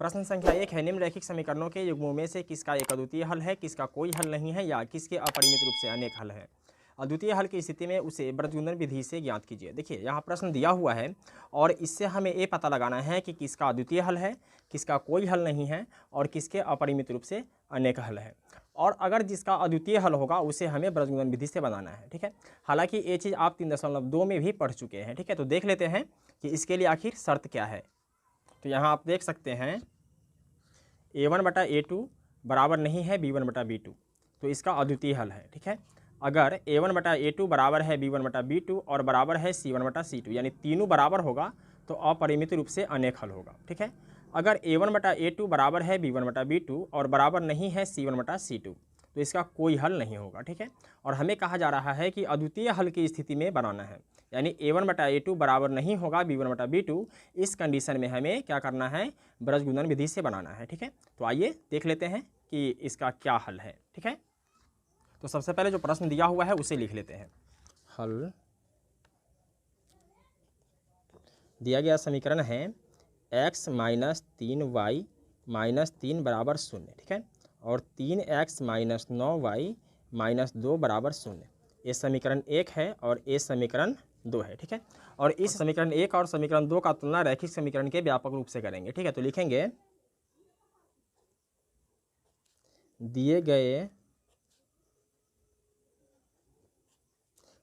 प्रश्न संख्या 1 है, निम्नलिखित समीकरणों के युग्मों में से किसका एक अद्वितीय हल है, किसका कोई हल नहीं है या किसके अपरिमित रूप से अनेक हल है। अद्वितीय हल की स्थिति में उसे बृहद्गुणन विधि से ज्ञात कीजिए। देखिए यहाँ प्रश्न दिया हुआ है और इससे हमें ये पता लगाना है कि किसका अद्वितीय हल है, किसका कोई हल नहीं है और किसके अपरिमित रूप से अनेक हल है। और अगर जिसका अद्वितीय हल होगा उसे हमें बृहद्गुणन विधि से बनाना है। ठीक है, हालांकि ये चीज़ आप 3.2 में भी पढ़ चुके हैं। ठीक है, तो देख लेते हैं कि इसके लिए आखिर शर्त क्या है। तो यहाँ आप देख सकते हैं a1/a2 बराबर नहीं है b1/b2, तो इसका अद्वितीय हल है। ठीक है, अगर a1/a2 बराबर है b1/b2 और बराबर है c1/c2 यानी तीनों बराबर होगा तो अपरिमित रूप से अनेक हल होगा। ठीक है, अगर a1/a2 बराबर है b1/b2 और बराबर नहीं है c1/c2 तो इसका कोई हल नहीं होगा। ठीक है, और हमें कहा जा रहा है कि अद्वितीय हल की स्थिति में बनाना है, यानी a1/a2 बराबर नहीं होगा b1/b2। इस कंडीशन में हमें क्या करना है, बृहद्गुणन विधि से बनाना है। ठीक है, तो आइए देख लेते हैं कि इसका क्या हल है। ठीक है, तो सबसे पहले जो प्रश्न दिया हुआ है उसे लिख लेते हैं। हल दिया गया समीकरण है x - 3y - 3 बराबर 0। ठीक है, और 3x - 9y - 2 बराबर 0। ये समीकरण 1 है और ये समीकरण 2 है। ठीक है, और इस समीकरण 1 और समीकरण 2 का तुलना रैखिक समीकरण के व्यापक रूप से करेंगे। ठीक है, तो लिखेंगे दिए गए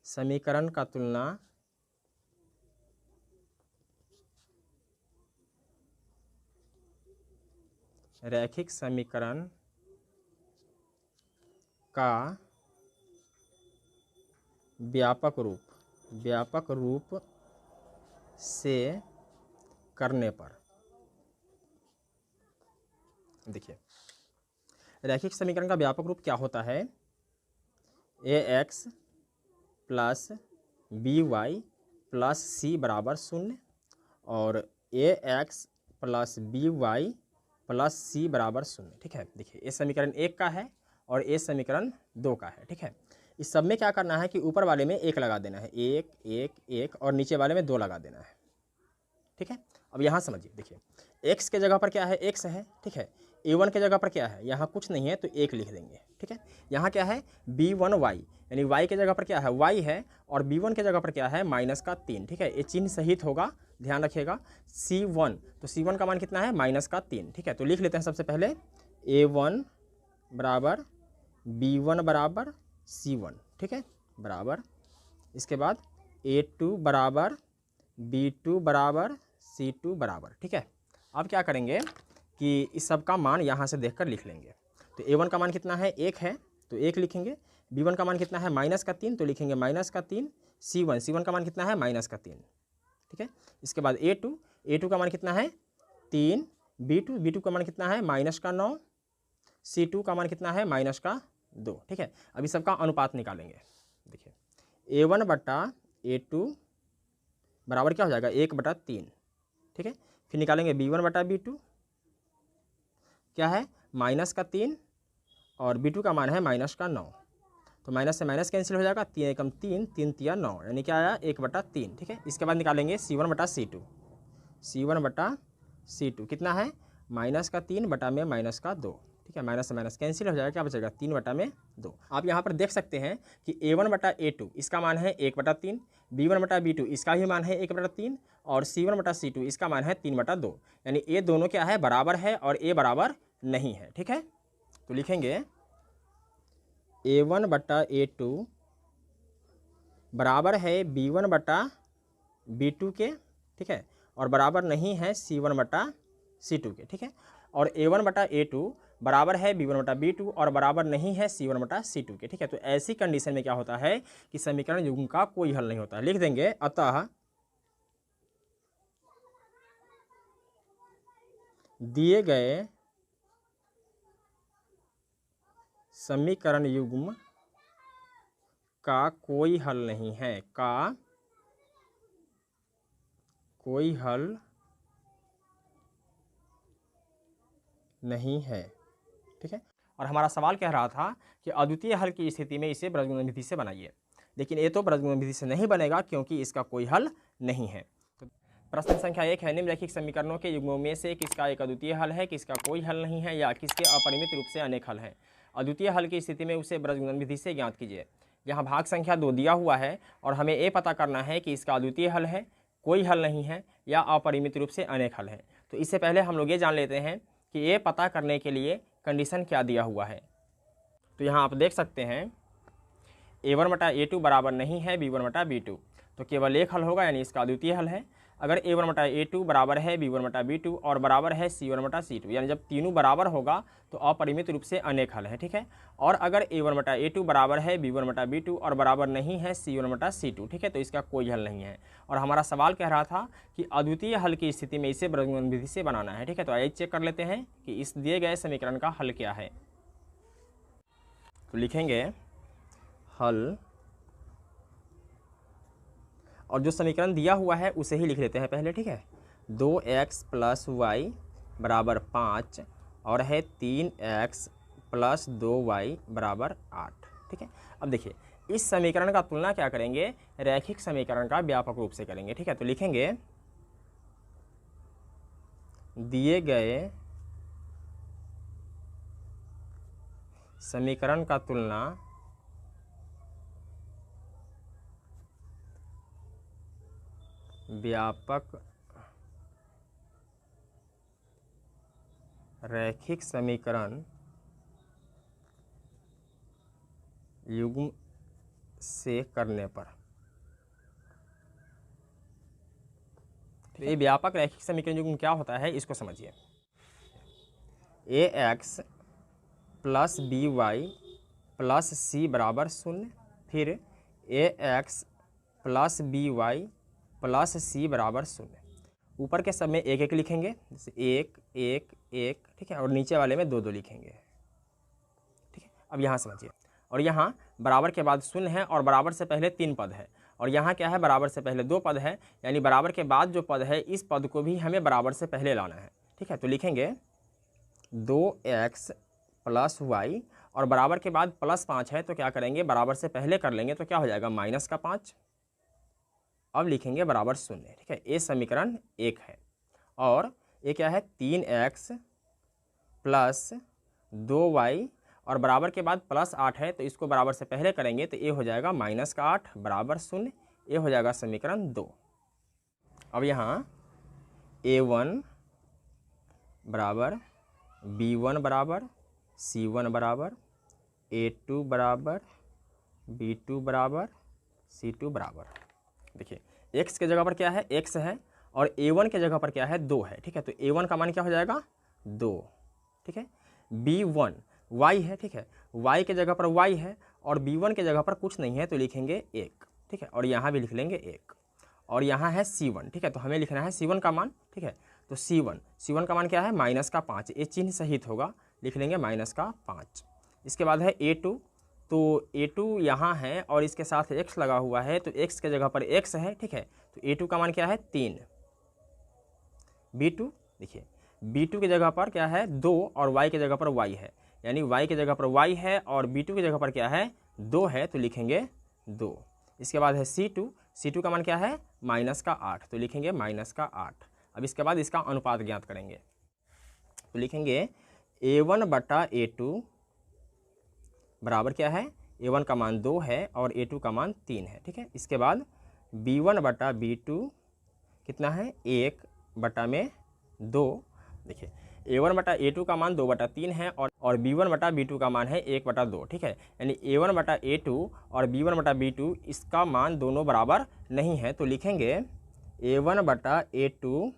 समीकरण का तुलना रैखिक समीकरण का व्यापक रूप से करने पर। देखिए रैखिक समीकरण का व्यापक रूप क्या होता है, ax plus by plus c बराबर 0 और ax plus by plus c बराबर 0। ठीक है, देखिए ये समीकरण 1 का है और ये समीकरण 2 का है। ठीक है, इस सब में क्या करना है कि ऊपर वाले में 1 लगा देना है, 1 1 1 और नीचे वाले में 2 लगा देना है। ठीक है, अब यहाँ समझिए, देखिए x के जगह पर क्या है, x है। ठीक है, a1 के जगह पर क्या है, यहाँ कुछ नहीं है तो 1 लिख देंगे। ठीक है, यहाँ क्या है b1y यानी y के जगह पर क्या है, y है और b1 के जगह पर क्या है -3। ठीक है, ये चिन्ह सहित होगा, ध्यान रखिएगा। c1 तो c1 का मान कितना है -3। ठीक है, तो लिख लेते हैं सबसे पहले a1 बराबर b1 बराबर c1। ठीक है, बराबर इसके बाद a2 बराबर b2 बराबर c2 बराबर। ठीक है, अब क्या करेंगे कि इस सब का मान यहाँ से देखकर लिख लेंगे। तो a1 का मान कितना है, 1 है तो 1 लिखेंगे। b1 का मान कितना है -3 तो लिखेंगे -3। c1 का मान कितना है -3। ठीक है, इसके बाद a2 का मान कितना है 3। b2 का मान कितना है -9। c2 का मान कितना है -2। ठीक है, अभी सबका अनुपात निकालेंगे। देखिए a1/a2 बराबर क्या हो जाएगा 1/3। ठीक है, फिर निकालेंगे b1/b2 क्या है -3 और b2 का मान है -9। तो माइनस से माइनस कैंसिल हो जाएगा, 3 एकम 3 3 तिया 9 यानी क्या आया 1/3। ठीक है, इसके बाद निकालेंगे c1/c2। c1/c2 कितना है -3 बटा में -2। ठीक है, माइनस से माइनस कैंसिल हो जाएगा, क्या बचेगा 3/2। आप यहाँ पर देख सकते हैं कि a1/a2 इसका मान है 1/3, b1/b2 इसका भी मान है 1/3 और c1/c2 इसका मान है 3/2। यानी ये दोनों क्या है बराबर है और ये बराबर नहीं है। ठीक है, तो लिखेंगे a1/a2 बराबर है b1/b2 के। ठीक है, और बराबर नहीं है c1/c2 के। ठीक है, और a1/a2 बराबर है b1/b2 और बराबर नहीं है c1/c2 के। ठीक है, तो ऐसी कंडीशन में क्या होता है कि समीकरण युग्म का कोई हल नहीं होता है। लिख देंगे अतः दिए गए समीकरण युग्म का कोई हल नहीं है, का कोई हल नहीं है। ठीक है, और हमारा सवाल कह रहा था कि अद्वितीय हल की स्थिति में इसे बृहद्गुणन विधि से बनाइए, लेकिन ये तो बृहद्गुणन विधि से नहीं बनेगा क्योंकि इसका कोई हल नहीं है। प्रश्न संख्या 1 है, निम्नलिखित समीकरणों के युग्मों में से किसका एक अद्वितीय हल है, किसका कोई हल नहीं है या किसके अपरिमित रूप से अनेक हल हैं। अद्वितीय हल की स्थिति में उसे बीजगणित विधि से ज्ञात कीजिए। यहाँ भाग संख्या 2 दिया हुआ है और हमें ये पता करना है कि इसका अद्वितीय हल है, कोई हल नहीं है या अपरिमित रूप से अनेक हल है। तो इससे पहले हम लोग ये जान लेते हैं कि ये पता करने के लिए कंडीशन क्या दिया हुआ है। तो यहाँ आप देख सकते हैं a1/a2 बराबर नहीं है b1/b2, तो केवल एक हल होगा, यानी इसका अद्वितीय हल है। अगर a1/a2 बराबर है b1/b2 और बराबर है c1/c2, यानी जब तीनों बराबर होगा तो अपरिमित रूप से अनेक हल है, ठीक है। और अगर a1/a2 बराबर है b1/b2 और बराबर नहीं है c1/c2, ठीक है, तो इसका कोई हल नहीं है। और हमारा सवाल कह रहा था कि अद्वितीय हल की स्थिति में इसे बीजगणित विधि से बनाना है, ठीक है। तो आइए चेक कर लेते हैं कि इस दिए गए समीकरण का हल क्या है। तो लिखेंगे हल, और जो समीकरण दिया हुआ है उसे ही लिख लेते हैं पहले, ठीक है। 2x + y बराबर 5 और है 3x + 2y बराबर 8, ठीक है। अब देखिए इस समीकरण का तुलना क्या करेंगे, रैखिक समीकरण का व्यापक रूप से करेंगे, ठीक है। तो लिखेंगे दिए गए समीकरण का तुलना व्यापक रैखिक समीकरण युग्म से करने पर। तो ये व्यापक रैखिक समीकरण युग्म क्या होता है इसको समझिए। ax + by + c बराबर 0, फिर ax + by + c बराबर 0। ऊपर के सब में एक एक लिखेंगे, जैसे 1 1 1, ठीक है, और नीचे वाले में 2 2 लिखेंगे, ठीक है। अब यहाँ समझिए, और यहाँ बराबर के बाद 0 है और बराबर से पहले 3 पद है, और यहाँ क्या है, बराबर से पहले 2 पद है, यानी बराबर के बाद जो पद है इस पद को भी हमें बराबर से पहले लाना है, ठीक है। तो लिखेंगे 2x + y और बराबर के बाद +5 है, तो क्या करेंगे, बराबर से पहले कर लेंगे, तो क्या हो जाएगा -5। अब लिखेंगे बराबर 0, ठीक है। ये समीकरण 1 है। और ये क्या है, 3x + 2y और बराबर के बाद +8 है, तो इसको बराबर से पहले करेंगे तो ये हो जाएगा -8 बराबर 0। ये हो जाएगा समीकरण 2। अब यहाँ a1 बराबर b1 बराबर c1 बराबर a2 बराबर b2 बराबर c2 बराबर, देखिए x के जगह पर क्या है, x है, और a1 के जगह पर क्या है, 2 है, ठीक है। तो a1 का मान क्या हो जाएगा, 2, ठीक है। b1 y है, ठीक है, y के जगह पर y है और b1 के जगह पर कुछ नहीं है, तो लिखेंगे 1, ठीक है, और यहाँ भी लिख लेंगे 1। और यहाँ है c1, ठीक है, तो हमें लिखना है c1 का मान, ठीक है। तो c1 का मान क्या है, -5, ये चिन्ह सहित होगा, लिख लेंगे -5। इसके बाद है a2, तो a2 यहाँ है और इसके साथ x लगा हुआ है, तो x के जगह पर x है, ठीक है। तो a2 का मान क्या है, 3। b2 देखिए, b2 की जगह पर क्या है, 2 और y की जगह पर y है, यानी y की जगह पर y है और b2 की जगह पर क्या है, 2 है, तो लिखेंगे 2। इसके बाद है c2 का मान क्या है, -8, तो लिखेंगे -8। अब इसके बाद इसका अनुपात ज्ञात करेंगे, तो लिखेंगे a1/a2 बराबर क्या है, a1 का मान 2 है और a2 का मान 3 है, ठीक है। इसके बाद b1/b2 कितना है, 1/2। देखिए a1/a2 का मान 2/3 है और b1/b2 का मान है 1/2, ठीक है। यानी a1/a2 और b1/b2 इसका मान दोनों बराबर नहीं है, तो लिखेंगे a1/a2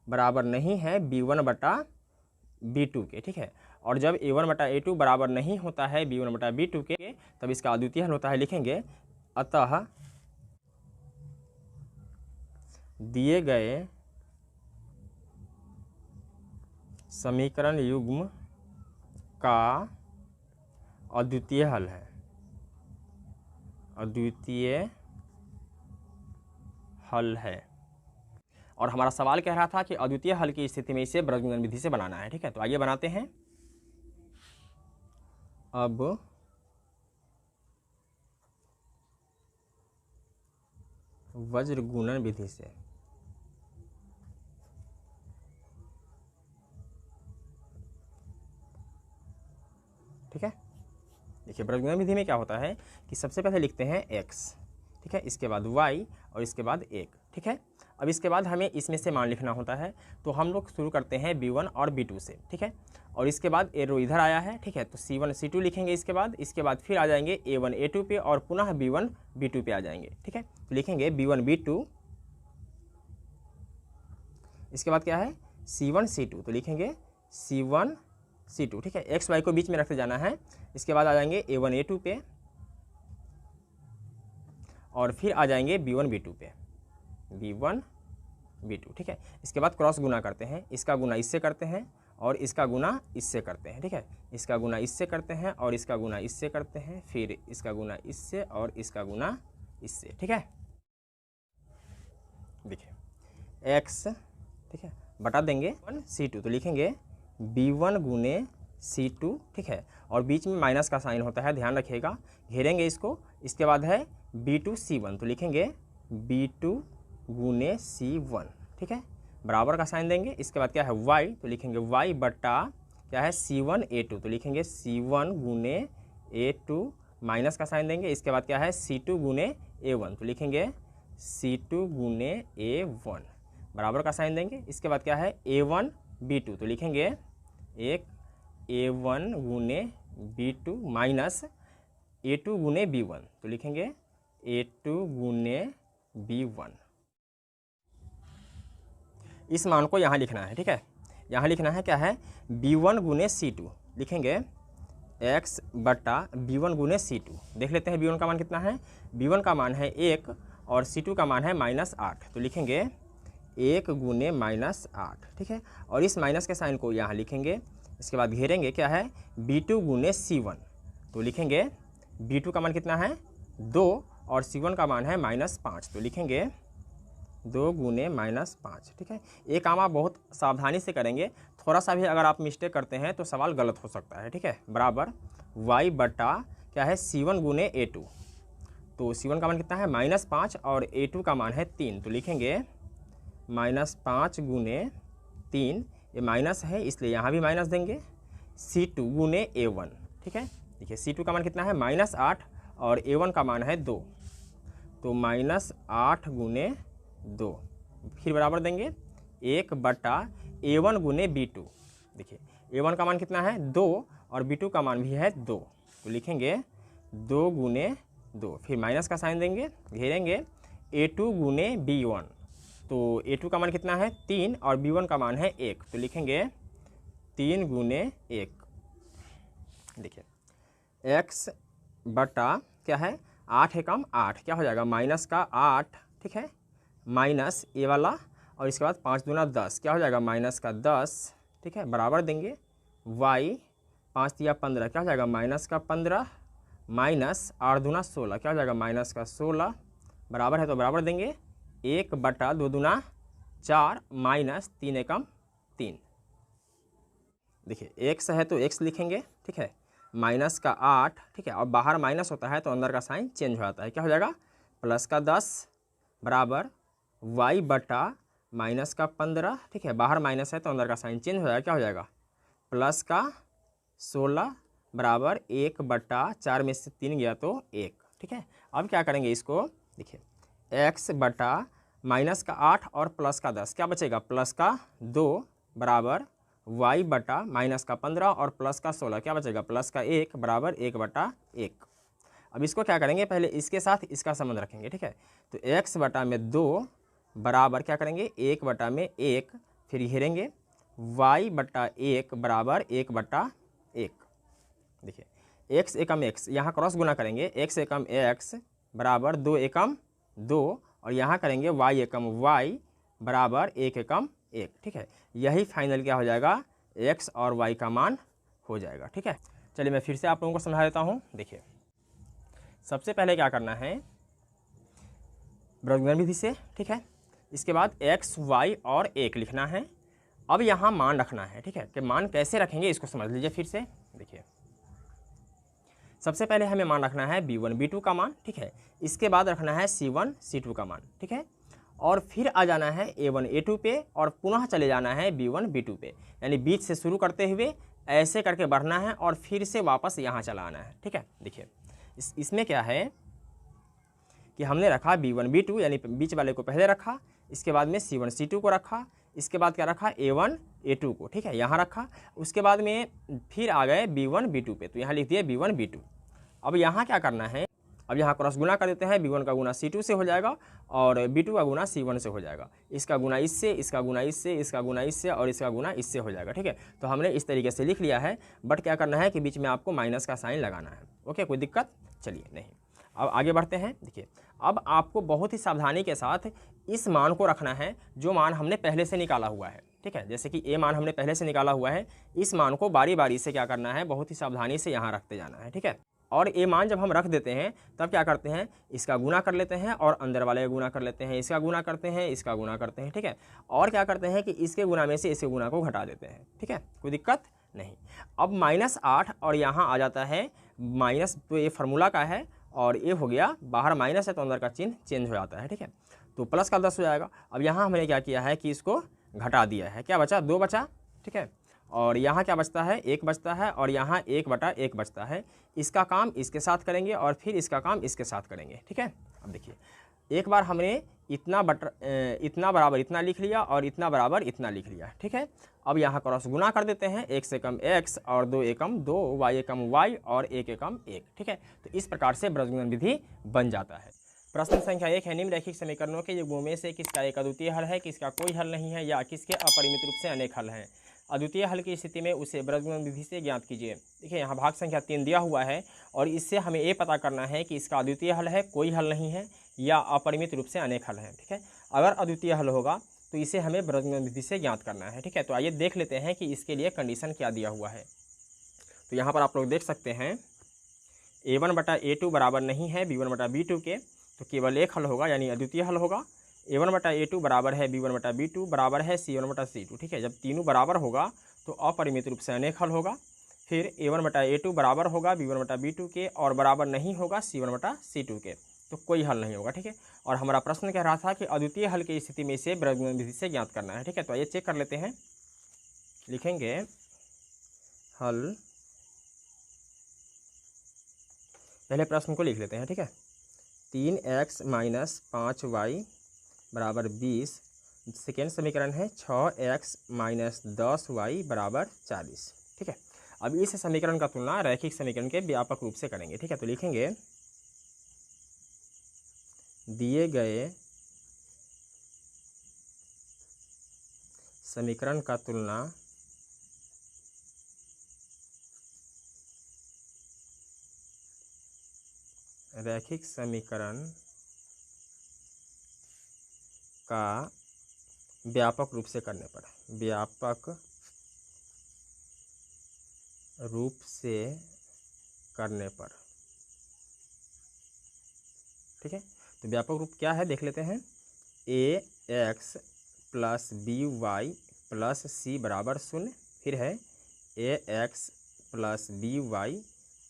बराबर नहीं है b1/b2 के, ठीक है। और जब a1/a2 बराबर नहीं होता है b1/b2 के, तब इसका अद्वितीय हल होता है, लिखेंगे अतः दिए गए समीकरण युग्म का अद्वितीय हल है, अद्वितीय हल है। और हमारा सवाल कह रहा था कि अद्वितीय हल की स्थिति में इसे बीजगणित विधि से बनाना है, ठीक है। तो आइए बनाते हैं। अब वज्र गुणन विधि से ठीक है। देखिए ब्रजगुणन विधि में क्या होता है कि सबसे पहले लिखते हैं x, ठीक है, इसके बाद y और इसके बाद 1, ठीक है। अब इसके बाद हमें इसमें से मान लिखना होता है, तो हम लोग शुरू करते हैं b1 और b2 से, ठीक है। और इसके बाद एरो इधर आया है, ठीक है, तो c1 c2 लिखेंगे इसके बाद फिर आ जाएंगे a1 a2 पे और पुनः b1 b2 पे आ जाएंगे, ठीक है। तो लिखेंगे b1 b2, इसके बाद क्या है c1 c2, तो लिखेंगे c1 c2, ठीक है। x y को बीच में रखते जाना है। इसके बाद आ जाएंगे a1 a2 पे और फिर आ जाएंगे b1 b2 पे, b1 b2, ठीक है। इसके बाद क्रॉस गुना करते हैं, इसका गुना इससे करते हैं और इसका गुना इससे करते हैं, ठीक है। इसका गुना इससे करते हैं और इसका गुना इससे करते हैं, फिर इसका गुना इससे और इसका गुना इससे, ठीक है। देखिए x, ठीक है, बटा देंगे c2, तो लिखेंगे b1 गुने c2, ठीक है, और बीच में माइनस का साइन होता है, ध्यान रखिएगा। घेरेंगे इसको, इसके बाद है b2 c1, तो लिखेंगे b2 गुने c1, ठीक है, बराबर का साइन देंगे। इसके बाद क्या है y, तो लिखेंगे y बटा क्या है c1 a2, तो लिखेंगे c1 गुने a2, माइनस का साइन देंगे। इसके बाद क्या है c2 गुने a1, तो लिखेंगे c2 गुने a1, बराबर का साइन देंगे। इसके बाद क्या है a1 b2, तो लिखेंगे एक a1 गुने b2 माइनस a2 गुने b1, तो लिखेंगे a2 गुने b1। इस मान को यहाँ लिखना है, ठीक है। यहाँ लिखना है क्या है b1 गुने c2, लिखेंगे x बटा b1 गुने c2। देख लेते हैं b1 का मान कितना है। b1 का मान है 1 और c2 का मान है -8, तो लिखेंगे 1 गुने -8, ठीक है। और इस माइनस के साइन को यहाँ लिखेंगे। इसके बाद घेरेंगे क्या है b2 गुने c1, तो लिखेंगे b2 का मान कितना है 2 और c1 का मान है -5, तो लिखेंगे 2 गुने -5, ठीक है। ये काम आप बहुत सावधानी से करेंगे, थोड़ा सा भी अगर आप मिस्टेक करते हैं तो सवाल गलत हो सकता है, ठीक है। बराबर y बटा क्या है c1 गुने a2, तो c1 का मान कितना है -5 और a2 का मान है 3, तो लिखेंगे -5 गुने 3, ये माइनस है इसलिए यहाँ भी माइनस देंगे, c2 गुने a1, ठीक है। देखिए c2 का मान कितना है -8 और a1 का मान है 2, तो -8 गुने 2, फिर बराबर देंगे 1 बटा a1 गुने b2। देखिए a1 का मान कितना है 2 और b2 का मान भी है 2, तो लिखेंगे 2 गुने 2, फिर माइनस का साइन देंगे, घेरेंगे a2 गुने b1, तो a2 का मान कितना है 3 और b1 का मान है 1, तो लिखेंगे 3 गुने 1। देखिए x बटा क्या है 8 एकम 8, क्या हो जाएगा -8, ठीक है, माइनस ए वाला और इसके बाद 5 दूना 10, क्या हो जाएगा -10, ठीक है, बराबर देंगे y 5 तिया 15, क्या हो जाएगा -15 माइनस 8 दूना 16, क्या हो जाएगा -16, बराबर है तो बराबर देंगे 1 बटा 2 दूना 4 माइनस 3 एकम 3। देखिए x है तो x लिखेंगे, ठीक है, माइनस का 8, ठीक है, और बाहर माइनस होता है तो अंदर का साइन चेंज हो जाता है, क्या हो जाएगा प्लस का 10 बराबर y बटा माइनस का 15, ठीक है, बाहर माइनस है तो अंदर का साइन चेंज हो जाएगा, क्या हो जाएगा प्लस का 16 बराबर 1 बटा 4 में से 3 गया तो 1, ठीक है। अब क्या करेंगे इसको, देखिए x बटा माइनस का 8 और प्लस का 10, क्या बचेगा प्लस का 2 बराबर y बटा माइनस का 15 और प्लस का 16, क्या बचेगा प्लस का 1 बराबर 1 बटा 1। अब इसको क्या करेंगे, पहले इसके साथ इसका संबंध रखेंगे, ठीक है, तो x बटा में 2 बराबर क्या करेंगे 1 बटा में 1, फिर घेरेंगे y बटा 1 बराबर 1 बटा 1। देखिए x एकम x, यहाँ क्रॉस गुना करेंगे, x एकम x बराबर 2 एकम 2 और यहाँ करेंगे y एकम y बराबर 1 एकम 1, ठीक है। यही फाइनल क्या हो जाएगा x और y का मान हो जाएगा, ठीक है। चलिए मैं फिर से आप लोगों को समझा देता हूँ। देखिए सबसे पहले क्या करना है ब्रजगुणन विधि से, ठीक है, इसके बाद x y और 1 लिखना है। अब यहाँ मान रखना है, ठीक है, कि मान कैसे रखेंगे इसको समझ लीजिए फिर से। देखिए सबसे पहले हमें मान रखना है b1 b2 का मान, ठीक है, इसके बाद रखना है c1 c2 का मान, ठीक है, और फिर आ जाना है a1 a2 पे और पुनः चले जाना है b1 b2 पे, यानी बीच से शुरू करते हुए ऐसे करके बढ़ना है और फिर से वापस यहाँ चला आना है। ठीक है, देखिए इसमें क्या है कि हमने रखा B1 B2 यानी बीच वाले को पहले रखा, इसके बाद में C1 C2 को रखा, इसके बाद क्या रखा A1 A2 को, ठीक है, यहाँ रखा। उसके बाद में फिर आ गए B1 B2 पे, तो यहाँ लिख दिए B1 B2। अब यहाँ क्या करना है, अब यहाँ क्रॉस गुना कर देते हैं। B1 का गुना C2 से हो जाएगा और B2 का गुना C1 से हो जाएगा। इसका गुना इससे, इसका गुना इससे, इसका गुना इससे और इसका गुना इससे हो जाएगा। ठीक है, तो हमने इस तरीके से लिख लिया है, बट क्या करना है कि बीच में आपको माइनस का साइन लगाना है। ओके, कोई दिक्कत? चलिए नहीं, अब आगे बढ़ते हैं। देखिए अब आपको बहुत ही सावधानी के साथ इस मान को रखना है जो मान हमने पहले से निकाला हुआ है। ठीक है, जैसे कि A मान हमने पहले से निकाला हुआ है, इस मान को बारी बारी से क्या करना है, बहुत ही सावधानी से यहाँ रखते जाना है। ठीक है, और A मान जब हम रख देते हैं तब क्या करते हैं, इसका गुना कर लेते हैं और अंदर वाले का गुना कर लेते हैं, इसका गुना करते हैं, इसका गुना करते हैं। ठीक है, और क्या करते हैं कि इसके गुना में से इसके गुना को घटा देते हैं। ठीक है, कोई दिक्कत नहीं। अब -8 और यहाँ आ जाता है माइनस, तो ये फार्मूला का है और ये हो गया, बाहर माइनस है तो अंदर का चिन्ह चेंज हो जाता है। ठीक है, तो प्लस का 10 हो जाएगा। अब यहाँ हमने क्या किया है कि इसको घटा दिया है, क्या बचा, 2 बचा। ठीक है, और यहाँ क्या बचता है, 1 बचता है और यहाँ 1/1 बचता है। इसका काम इसके साथ करेंगे और फिर इसका काम इसके साथ करेंगे। ठीक है, अब देखिए एक बार हमने इतना बराबर इतना लिख लिया और इतना बराबर इतना लिख लिया। ठीक है, अब यहाँ क्रॉस गुना कर देते हैं, 1 से कम x और 2 एकम 2, y एकम y और 1 एकम 1। ठीक है, तो इस प्रकार से ब्रजगुणन विधि बन जाता है। प्रश्न संख्या 1 है, निम्नलिखित समीकरणों के युग्मों में से किसका एक अद्वितीय हल है, किसका कोई हल नहीं है या किसके अपरिमित रूप से अनेक हल हैं। अद्वितीय हल की स्थिति में उसे ब्रजगुणन विधि से ज्ञात कीजिए। देखिए यहाँ भाग संख्या 3 दिया हुआ है और इससे हमें ये पता करना है कि इसका अद्वितीय हल है, कोई हल नहीं है या अपरिमित रूप से अनेक हल हैं। ठीक है, अगर अद्वितीय हल होगा तो इसे हमें ब्रजगुणन विधि से ज्ञात करना है। ठीक है, तो आइए देख लेते हैं कि इसके लिए कंडीशन क्या दिया हुआ है। तो यहाँ पर आप लोग देख सकते हैं A1/A2 बराबर नहीं है B1/B2 के, तो केवल एक हल होगा यानी अद्वितीय हल होगा। A1/A2 बराबर है B1/B2 बराबर है C1/C2। ठीक है, जब तीनों बराबर होगा तो अपरिमित रूप से अनेक हल होगा। फिर A1/A2 बराबर होगा B1/B2 के और बराबर नहीं होगा C1/C2 के, तो कोई हल नहीं होगा। ठीक है, और हमारा प्रश्न कह रहा था कि अद्वितीय हल की स्थिति में इसे ब्रजगुणन विधि से ज्ञात करना है। ठीक है, तो आइए चेक कर लेते हैं। लिखेंगे हल, पहले प्रश्न को लिख लेते हैं। ठीक है, 3x - 5y बराबर 20। सेकेंड समीकरण है 6x - 10y बराबर 40। ठीक है, अब इस समीकरण का तुलना रैखिक समीकरण के व्यापक रूप से करेंगे। ठीक है, तो लिखेंगे दिए गए समीकरण का तुलना रैखिक समीकरण का व्यापक रूप से करने पर, व्यापक रूप से करने पर। ठीक है, तो व्यापक रूप क्या है देख लेते हैं। ax + by + c बराबर 0। फिर है ax + by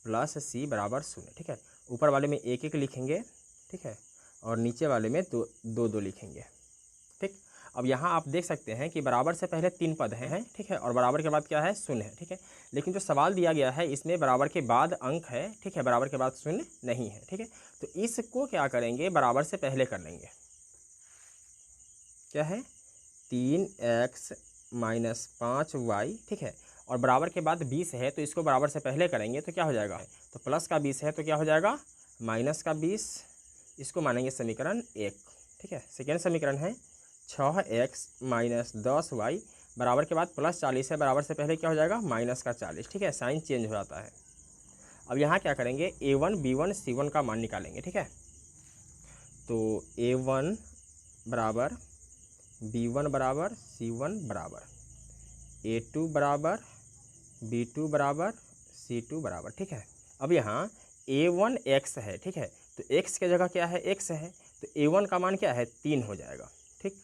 + c बराबर 0। ठीक है, ऊपर वाले में 1 1 लिखेंगे। ठीक है, और नीचे वाले में 2 2 लिखेंगे। ठीक, अब यहाँ आप देख सकते हैं कि बराबर से पहले 3 पद हैं। ठीक है, और बराबर के बाद क्या है, 0 है। ठीक है, लेकिन जो सवाल दिया गया है इसमें बराबर के बाद अंक है। ठीक है, बराबर के बाद 0 नहीं है। ठीक है, तो इसको क्या करेंगे, बराबर से पहले कर लेंगे। क्या है, 3x - 5y। ठीक है, और बराबर के बाद 20 है तो इसको बराबर से पहले करेंगे तो क्या हो जाएगा, तो प्लस का 20 है तो क्या हो जाएगा, माइनस का 20। इसको मानेंगे समीकरण 1। ठीक है, सेकेंड समीकरण है 6x - 10y बराबर के बाद +40 है, बराबर से पहले क्या हो जाएगा, माइनस का 40। ठीक है, साइन चेंज हो जाता है। अब यहाँ क्या करेंगे, a1 b1 c1 का मान निकालेंगे। ठीक है, तो a1 बराबर b1 बराबर c1 बराबर a2 बराबर b2 बराबर c2 बराबर। ठीक है, अब यहाँ a1 x है। ठीक है, तो x की जगह क्या है, x है, तो a1 का मान क्या है, 3 हो जाएगा। ठीक,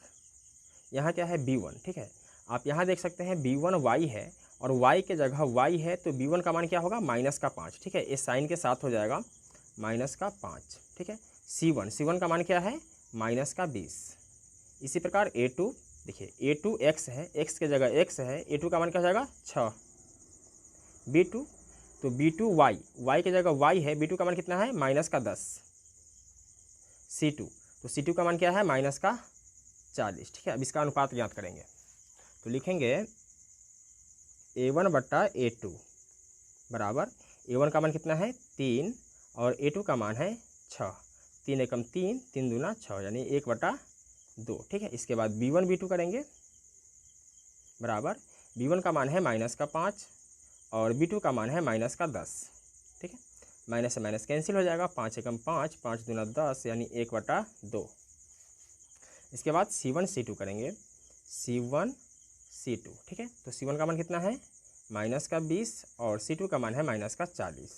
यहाँ क्या है, b1। ठीक है, आप यहाँ देख सकते हैं b1 y है और y के जगह y है, तो b1 का मान क्या होगा, -5। ठीक है, इस साइन के साथ हो जाएगा -5। ठीक है, c1 का मान क्या है, -20। इसी प्रकार a2, देखिए a2 x है, x के जगह x है, a2 का मान क्या हो जाएगा, 6। B2, तो B2 y की जगह y है, B2 का मान कितना है माइनस का 10, C2, तो C2 का मान क्या है माइनस का 40, ठीक है। अब इसका अनुपात ज्ञात करेंगे, तो लिखेंगे A1 बट्टा A2 बराबर, A1 का मान कितना है 3 और A2 का मान है 6, 3 एकम 3, 3 दूना 6, यानी 1/2, ठीक है। इसके बाद B1 B2 करेंगे बराबर, B1 का मान है माइनस का 5 और B2 का मान है माइनस का 10, ठीक है। माइनस से माइनस कैंसिल हो जाएगा, 5 एकम 5, 5 दूना 10, यानी 1/2। इसके बाद C1 C2 करेंगे, C1 C2, ठीक है। तो C1 का मान कितना है माइनस का 20 और C2 का मान है माइनस का 40,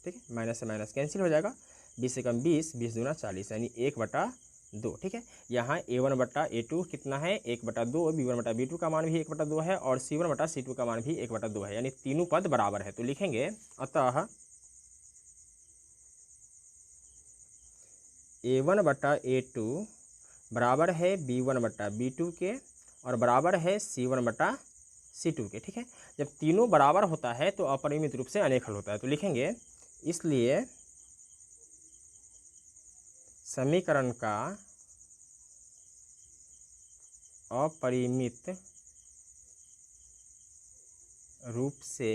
ठीक है। माइनस से माइनस कैंसिल हो जाएगा, 20 एकम 20, 20 दूना 40, यानी 1/2, ठीक है। यहाँ A1 बट्टा A2 कितना है 1/2, B1 बट्टा B2 का मान भी 1/2 है और C1 बट्टा C2 का मान भी 1/2 है, यानी तीनों पद बराबर है। तो लिखेंगे अतः A1 बट्टा A2 बराबर है B1 बट्टा B2 के और बराबर है C1 बट्टा C2 के, ठीक है। जब तीनों बराबर होता है तो अपरिमित रूप से अनेक हल होता है। तो लिखेंगे इसलिए समीकरण का अपरिमित रूप से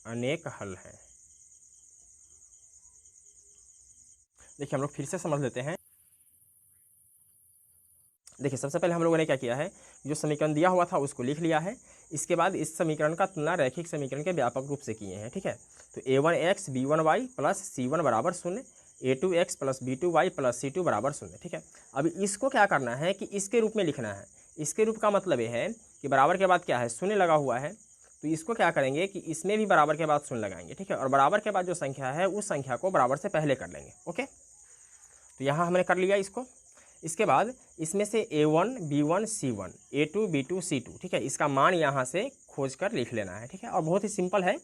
अनेक हल है। देखिए हम लोग फिर से समझ लेते हैं। देखिए सबसे पहले हम लोगों ने क्या किया है, जो समीकरण दिया हुआ था उसको लिख लिया है। इसके बाद इस समीकरण का तुलना रैखिक समीकरण के व्यापक रूप से किए हैं, ठीक है। तो A1x B1y प्लस C1 बराबर 0, A2x plus B2y plus C2 बराबर 0, ठीक है। अब इसको क्या करना है कि इसके रूप में लिखना है। इसके रूप का मतलब ये है कि बराबर के बाद क्या है 0 लगा हुआ है, तो इसको क्या करेंगे कि इसमें भी बराबर के बाद 0 लगाएंगे, ठीक है। और बराबर के बाद जो संख्या है उस संख्या को बराबर से पहले कर लेंगे, ओके। तो यहाँ हमने कर लिया इसको। इसके बाद इसमें से A1 B1 C1, A2 B2 C2, ठीक है, इसका मान यहाँ से खोज कर लिख लेना है, ठीक है। और बहुत ही सिंपल है।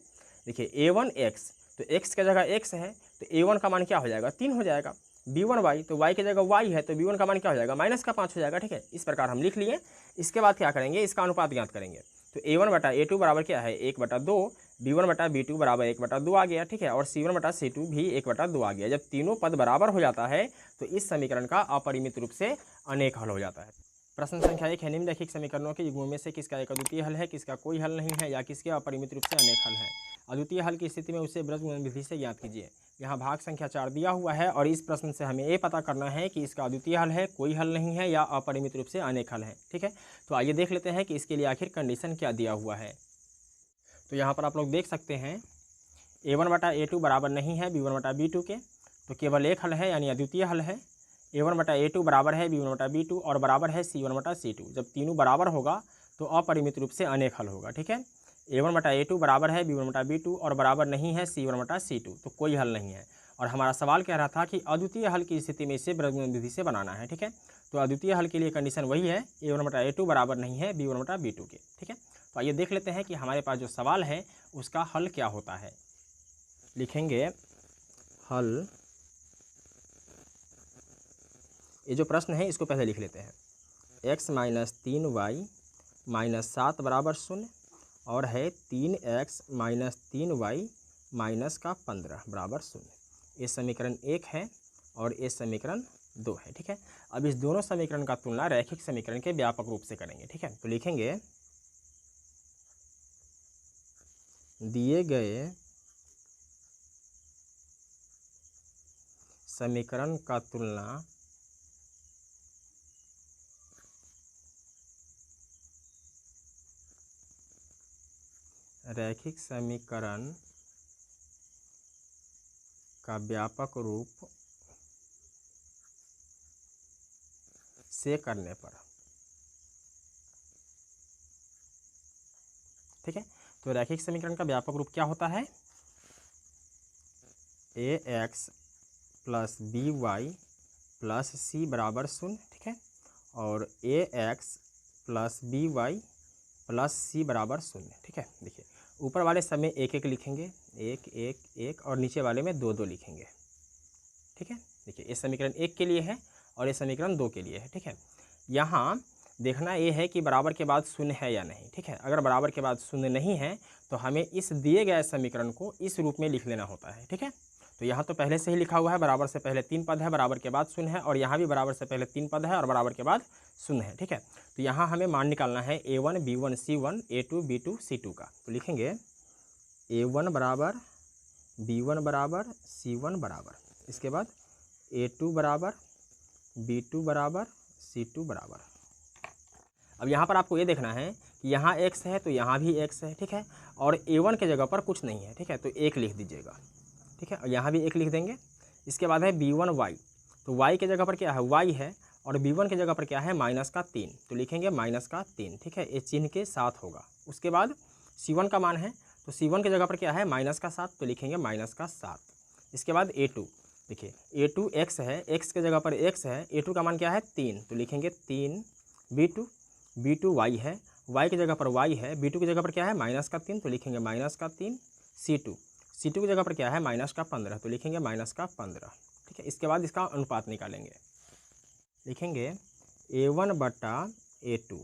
देखिए A1x, तो x की जगह x है तो A1 का मान क्या हो जाएगा 3 हो जाएगा। B1y, तो y की जगह y है तो B1 का मान क्या हो जाएगा माइनस का 5 हो जाएगा, ठीक है। इस प्रकार हम लिख लिए। इसके बाद क्या करेंगे, इसका अनुपात ज्ञात करेंगे। तो A1 बटा A2 बराबर क्या है 1/2, B1 बटा B2 बराबर 1/2 आ गया, ठीक है। और C1 बटा C2 भी 1/2 आ गया। जब तीनों पद बराबर हो जाता है तो इस समीकरण का अपरिमित रूप से अनेक हल हो जाता है। प्रश्न संख्या 1 है, निम्नलिखित समीकरणों के युग्मों में से किसका एक अद्वितीय हल है, किसका कोई हल नहीं है या किसके अपरिमित रूप से अनेक हल है। अद्वितीय हल की स्थिति में उसे वृत्त विधि से ज्ञात कीजिए। यहाँ भाग संख्या 4 दिया हुआ है और इस प्रश्न से हमें ये पता करना है कि इसका अद्वितीय हल है, कोई हल नहीं है या अपरिमित रूप से अनेक हल है, ठीक है। तो आइए देख लेते हैं कि इसके लिए आखिर कंडीशन क्या दिया हुआ है। तो यहाँ पर आप लोग देख सकते हैं A1 बटा A2 बराबर नहीं है B1 बटा B2 के, तो केवल एक हल है यानी अद्वितीय हल है। A1 बटा A2 बराबर है B1 बटा B2 और बराबर है C1 बटा C2। जब तीनों बराबर होगा तो अपरिमित रूप से अनेक हल होगा, ठीक है। A1 बटा A2 बराबर है B1 बटा B2 और बराबर नहीं है C1 बटा C2, तो कोई हल नहीं है। और हमारा सवाल कह रहा था कि अद्वितीय हल की स्थिति में इसे वृत्त विधि से बनाना है, ठीक है। तो अद्वितीय हल के लिए कंडीशन वही है A1 बटा A2 बराबर नहीं है B1 बटा B2 के, ठीक है। तो आइए देख लेते हैं कि हमारे पास जो सवाल है उसका हल क्या होता है। लिखेंगे हल, ये जो प्रश्न है इसको पहले लिख लेते हैं। x माइनस 3y माइनस 7 बराबर 0 और है 3x माइनस 3y माइनस का 15 बराबर 0। ये समीकरण 1 है और ये समीकरण 2 है, ठीक है। अब इस दोनों समीकरण का तुलना रैखिक समीकरण के व्यापक रूप से करेंगे, ठीक है। तो लिखेंगे दिए गए समीकरण का तुलना रैखिक समीकरण का व्यापक रूप से करने पर, ठीक है। तो रैखिक समीकरण का व्यापक रूप क्या होता है, ax plus by plus c बराबर 0, ठीक है। और ax plus by plus c बराबर 0, ठीक है। देखिए ऊपर वाले सब में 1 1 लिखेंगे, 1 1 1 और नीचे वाले में 2 2 लिखेंगे, ठीक है। देखिए ये समीकरण 1 के लिए है और ये समीकरण 2 के लिए है, ठीक है। यहाँ देखना ये है कि बराबर के बाद शून्य है या नहीं, ठीक है। अगर बराबर के बाद शून्य नहीं है तो हमें इस दिए गए समीकरण को इस रूप में लिख लेना होता है, ठीक है। तो यहाँ तो पहले से ही लिखा हुआ है, बराबर से पहले 3 पद है, बराबर के बाद शून्य है, और यहाँ भी बराबर से पहले 3 पद है और बराबर के बाद शून्य है, ठीक है। तो यहाँ हमें मान निकालना है a1 b1 c1 a2 b2 c2 का। तो लिखेंगे a1 बराबर b1 बराबर c1 बराबर, इसके बाद a2 बराबर b2 बराबर c2 बराबर। अब यहाँ पर आपको ये देखना है कि यहाँ x है तो यहाँ भी x है, ठीक है, और a1 के जगह पर कुछ नहीं है, ठीक है, तो 1 लिख दीजिएगा, ठीक है, और यहाँ भी 1 लिख देंगे। इसके बाद है b1 y, तो y के जगह पर क्या है, y है, और b1 के जगह पर क्या है, -3, तो लिखेंगे -3, ठीक है, ये चिन्ह के साथ होगा। उसके बाद c1 का मान है, तो c1 के जगह पर क्या है, -7, तो लिखेंगे -7। इसके बाद a2, देखिए a2 x है, x के जगह पर x है, a2 का मान क्या है 3, तो लिखेंगे 3। b2 y है, y की जगह पर y है, b2 की जगह पर क्या है -3, तो लिखेंगे -3। c2 की जगह पर क्या है -15, तो लिखेंगे -15, ठीक है। इसके बाद इसका अनुपात निकालेंगे, लिखेंगे a1 बटा a2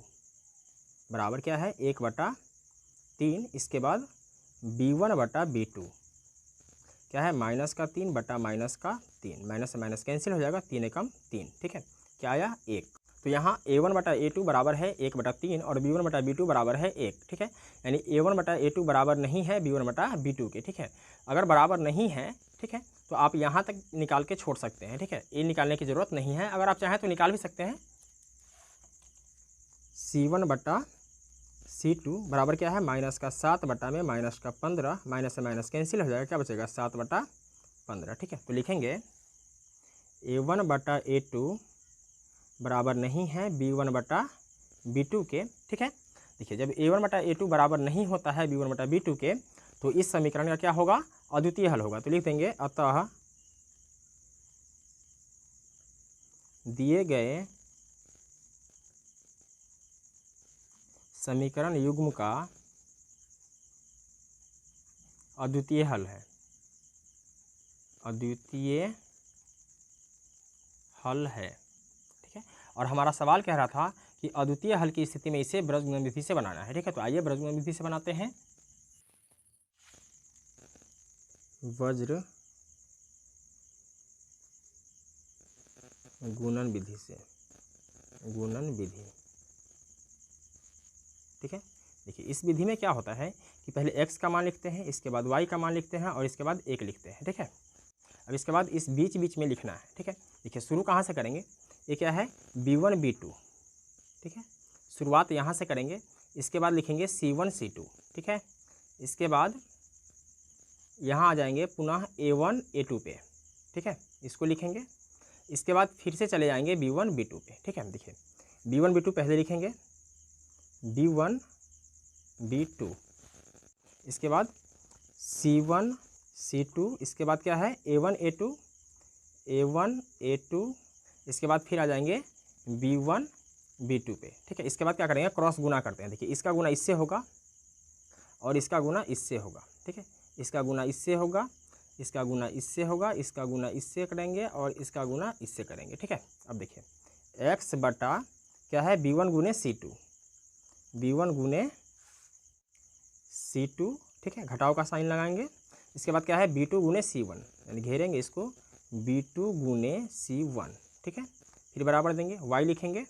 बराबर क्या है 1/3। इसके बाद b1 बटा b2 क्या है -3 बटा -3, माइनस से माइनस कैंसिल हो जाएगा, 3 एकम 3, ठीक है, क्या आया 1। तो यहाँ a1 बटा a2 बराबर है 1/3 और b1 बटा b2 बराबर है 1, ठीक है, यानी a1 बटा a2 बराबर नहीं है b1 बटा b2 के, ठीक है। अगर बराबर नहीं है, ठीक है, तो आप यहाँ तक निकाल के छोड़ सकते हैं, ठीक है, ये निकालने की ज़रूरत नहीं है। अगर आप चाहें तो निकाल भी सकते हैं। c1 बटा c2 बराबर क्या है -7 बटा में -15, माइनस से माइनस कैंसिल हो जाएगा, क्या बचेगा 7/15, ठीक है। तो लिखेंगे a1 बटा a2 बराबर नहीं है b1 बटा b2 के, ठीक है। देखिए जब a1 बटा a2 बराबर नहीं होता है b1 बटा b2 के, तो इस समीकरण का क्या होगा, अद्वितीय हल होगा। तो लिख देंगे अतः दिए गए समीकरण युग्म का अद्वितीय हल है, अद्वितीय हल है, ठीक है। और हमारा सवाल कह रहा था कि अद्वितीय हल की स्थिति में इसे ब्रजगुणन विधि से बनाना है, ठीक है। तो आइए ब्रजगुणन विधि से बनाते हैं। वज्र गुणन विधि से, गुणन विधि, ठीक है। देखिए इस विधि में क्या होता है कि पहले x का मान लिखते हैं, इसके बाद y का मान लिखते हैं और इसके बाद 1 लिखते हैं, ठीक है। अब इसके बाद इस बीच बीच में लिखना है, ठीक है। देखिए शुरू कहाँ से करेंगे, ये क्या है b1 b2, ठीक है, शुरुआत यहाँ से करेंगे। इसके बाद लिखेंगे c1 c2, ठीक है। इसके बाद यहाँ आ जाएंगे पुनः a1 a2 पे, ठीक है, इसको लिखेंगे। इसके बाद फिर से चले जाएंगे b1 b2 पे, ठीक है। देखिए b1 b2 पहले लिखेंगे, b1 b2, इसके बाद c1 c2, इसके बाद क्या है a1 a2, इसके बाद फिर आ जाएंगे b1 b2 पे, ठीक है। इसके बाद क्या करेंगे, क्रॉस गुना करते हैं। देखिए इसका गुना इससे होगा और इसका गुना इससे होगा, ठीक है, इसका गुना इससे होगा, इसका गुना इससे होगा, इसका गुना इससे करेंगे और इसका गुना इससे करेंगे, ठीक है। अब देखिए x बटा क्या है b1 गुने c2, b1 गुने c2, ठीक है, घटाव का साइन लगाएंगे। इसके बाद क्या है b2 गुने c1, यानी घेरेंगे इसको b2 गुने c1, ठीक है, फिर बराबर देंगे, y लिखेंगे,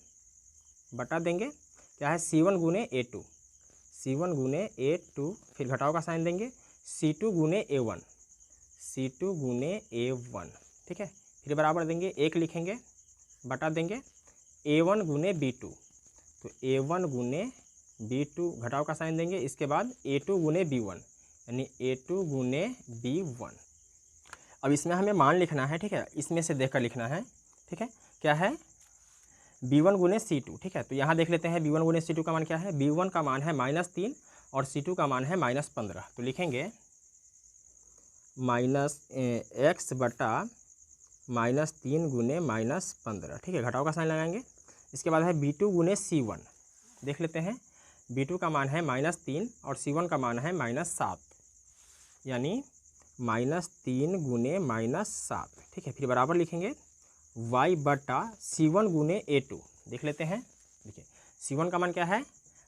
बटा देंगे क्या है c1 गुने a2, c1 गुने a2, फिर घटाव का साइन देंगे c2 गुने a1, c2 गुने a1, ठीक है, फिर बराबर देंगे 1 लिखेंगे, बटा देंगे a1 गुने b2, तो a1 गुने b2, घटाव का साइन देंगे। इसके बाद a2 गुने b1, यानी a2 गुने b1। अब इसमें हमें मान लिखना है, ठीक है, इसमें से देखकर लिखना है, ठीक है, क्या है b1 गुने c2, ठीक है। तो यहाँ देख लेते हैं b1 गुने c2 का मान क्या है, b1 का मान है -3 और c2 का मान है -15, तो लिखेंगे x बटा -3 गुने -15, ठीक है, घटाव का साइन लगाएंगे। इसके बाद है b2 गुने c1, देख लेते हैं b2 का मान है -3 और c1 का मान है -7, यानी -3 गुने -7, ठीक है, फिर बराबर लिखेंगे y बटा c1 गुने a2, देख लेते हैं। देखिए C1 का मान क्या है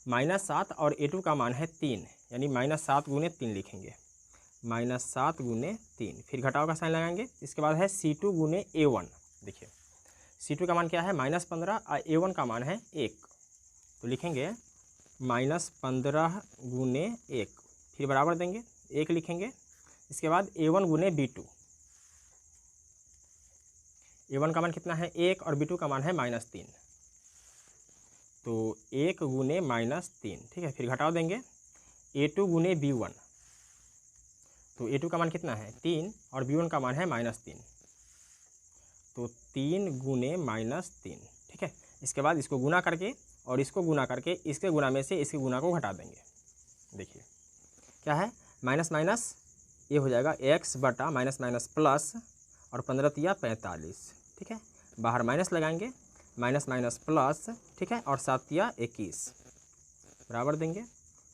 -7 और A2 का मान है 3, यानी -7 गुने 3 लिखेंगे, -7 गुने 3। फिर घटाव का साइन लगाएंगे। इसके बाद है C2 गुने A1। देखिए C2 का मान क्या है -15 और A1 का मान है 1, तो लिखेंगे -15 गुने 1, फिर बराबर देंगे 1 लिखेंगे। इसके बाद A1 गुने B2, A1 का मान कितना है 1 और B2 का मान है -3, तो 1 गुने -3, ठीक है। फिर घटाव देंगे A2 गुने B1, तो A2 का मान कितना है 3 और B1 का मान है -3, तो 3 गुने -3, ठीक है। इसके बाद इसको गुना करके और इसको गुना करके इसके गुना में से इसके गुना को घटा देंगे। देखिए क्या है माइनस माइनस ये हो जाएगा x बटा माइनस माइनस प्लस और 15 तिया 45, ठीक है। बाहर माइनस लगाएंगे, माइनस माइनस प्लस, ठीक है, और 7 तिया 21 बराबर देंगे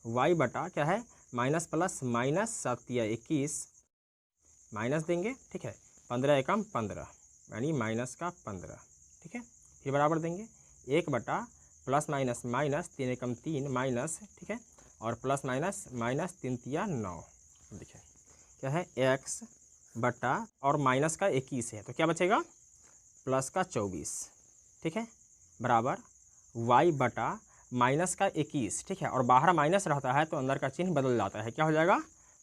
y बटा क्या है माइनस प्लस माइनस 7 तिया 21 माइनस देंगे, ठीक है। 15 एकम 15 यानी माइनस का 15, ठीक है। फिर बराबर देंगे 1 बटा प्लस माइनस माइनस 3 एकम 3 माइनस, ठीक है, और प्लस माइनस माइनस 3 तिया 9। देखिए क्या है x बटा और माइनस का 21 है, तो क्या बचेगा प्लस का 24, ठीक है, बराबर y बटा माइनस का 21, ठीक है, और बाहर माइनस रहता है तो अंदर का चिन्ह बदल जाता है, क्या हो जाएगा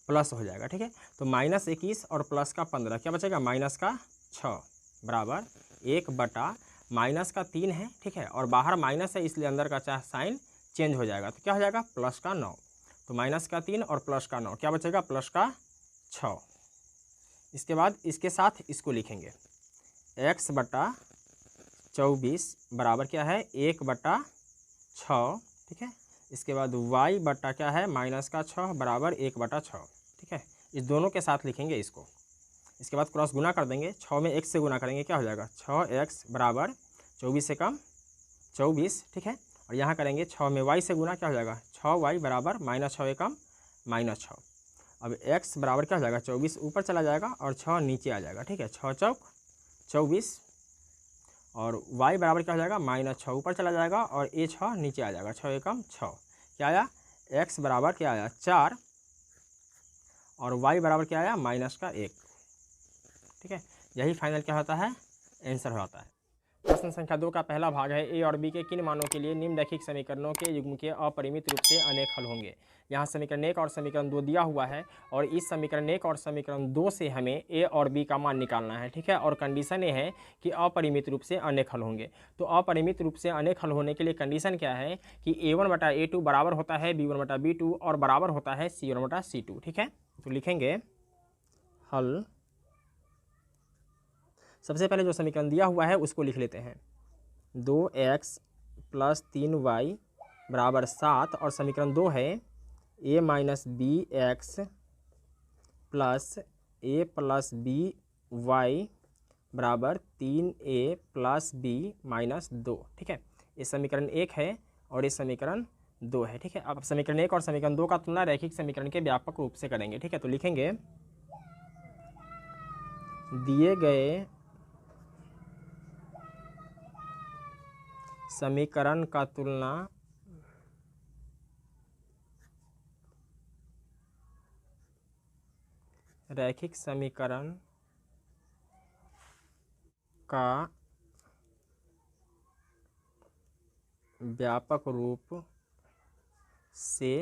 प्लस हो जाएगा, ठीक है। तो -21 और प्लस का 15 क्या बचेगा माइनस का 6 बराबर 1 बटा माइनस का 3 है, ठीक है, और बाहर माइनस है इसलिए अंदर का चाहे साइन चेंज हो जाएगा, तो क्या हो जाएगा प्लस का 9, तो माइनस का 3 और प्लस का 9 क्या बचेगा प्लस का 6। इसके बाद इसके साथ इसको लिखेंगे x बटा 24 बराबर क्या है 1 बटा 6, ठीक है। इसके बाद y बटा क्या है माइनस का 6 बराबर 1 बटा 6, ठीक है। इस दोनों के साथ लिखेंगे इसको। इसके बाद क्रॉस गुना कर देंगे, 6 में x से गुना करेंगे क्या हो जाएगा 6x बराबर 24 से कम 24, ठीक है। और यहाँ करेंगे 6 में y से गुना क्या हो जाएगा 6y बराबर -6 एकम -6। अब x बराबर क्या हो जाएगा 24 ऊपर चला जाएगा और 6 नीचे आ जाएगा, ठीक है। 6 चौक 24 और y बराबर क्या हो जाएगा -6 ऊपर चला जाएगा और ये 6 नीचे आ जाएगा, 6 एकम 6 क्या आया x बराबर क्या आया 4 और y बराबर क्या आया -1, ठीक है। यही फाइनल क्या होता है आंसर होता है। प्रश्न संख्या 2 का पहला भाग है ए और बी के किन मानों के लिए निम्नलिखित समीकरणों के युग्म के अपरिमित रूप से अनेक हल होंगे। यहाँ समीकरण 1 और समीकरण 2 दिया हुआ है और इस समीकरण 1 और समीकरण 2 से हमें ए और बी का मान निकालना है, ठीक है। और कंडीशन ये है कि अपरिमित रूप से अनेक हल होंगे। तो अपरिमित रूप से अनेक हल होने के लिए कंडीशन क्या है कि A1 बटा A2 बराबर होता है B1 बटा B2 और बराबर होता है C1 बटा C2, ठीक है। तो लिखेंगे हल। सबसे पहले जो समीकरण दिया हुआ है उसको लिख लेते हैं 2x प्लस 3y बराबर 7 और समीकरण 2 है a minus B X plus a plus B Y बराबर 3a प्लस b माइनस 2, ठीक है। ये समीकरण 1 है और ये समीकरण 2 है, ठीक है। अब समीकरण 1 और समीकरण 2 का तुलना रैखिक समीकरण के व्यापक रूप से करेंगे, ठीक है। तो लिखेंगे दिए गए समीकरण का तुलना रैखिक समीकरण का व्यापक रूप से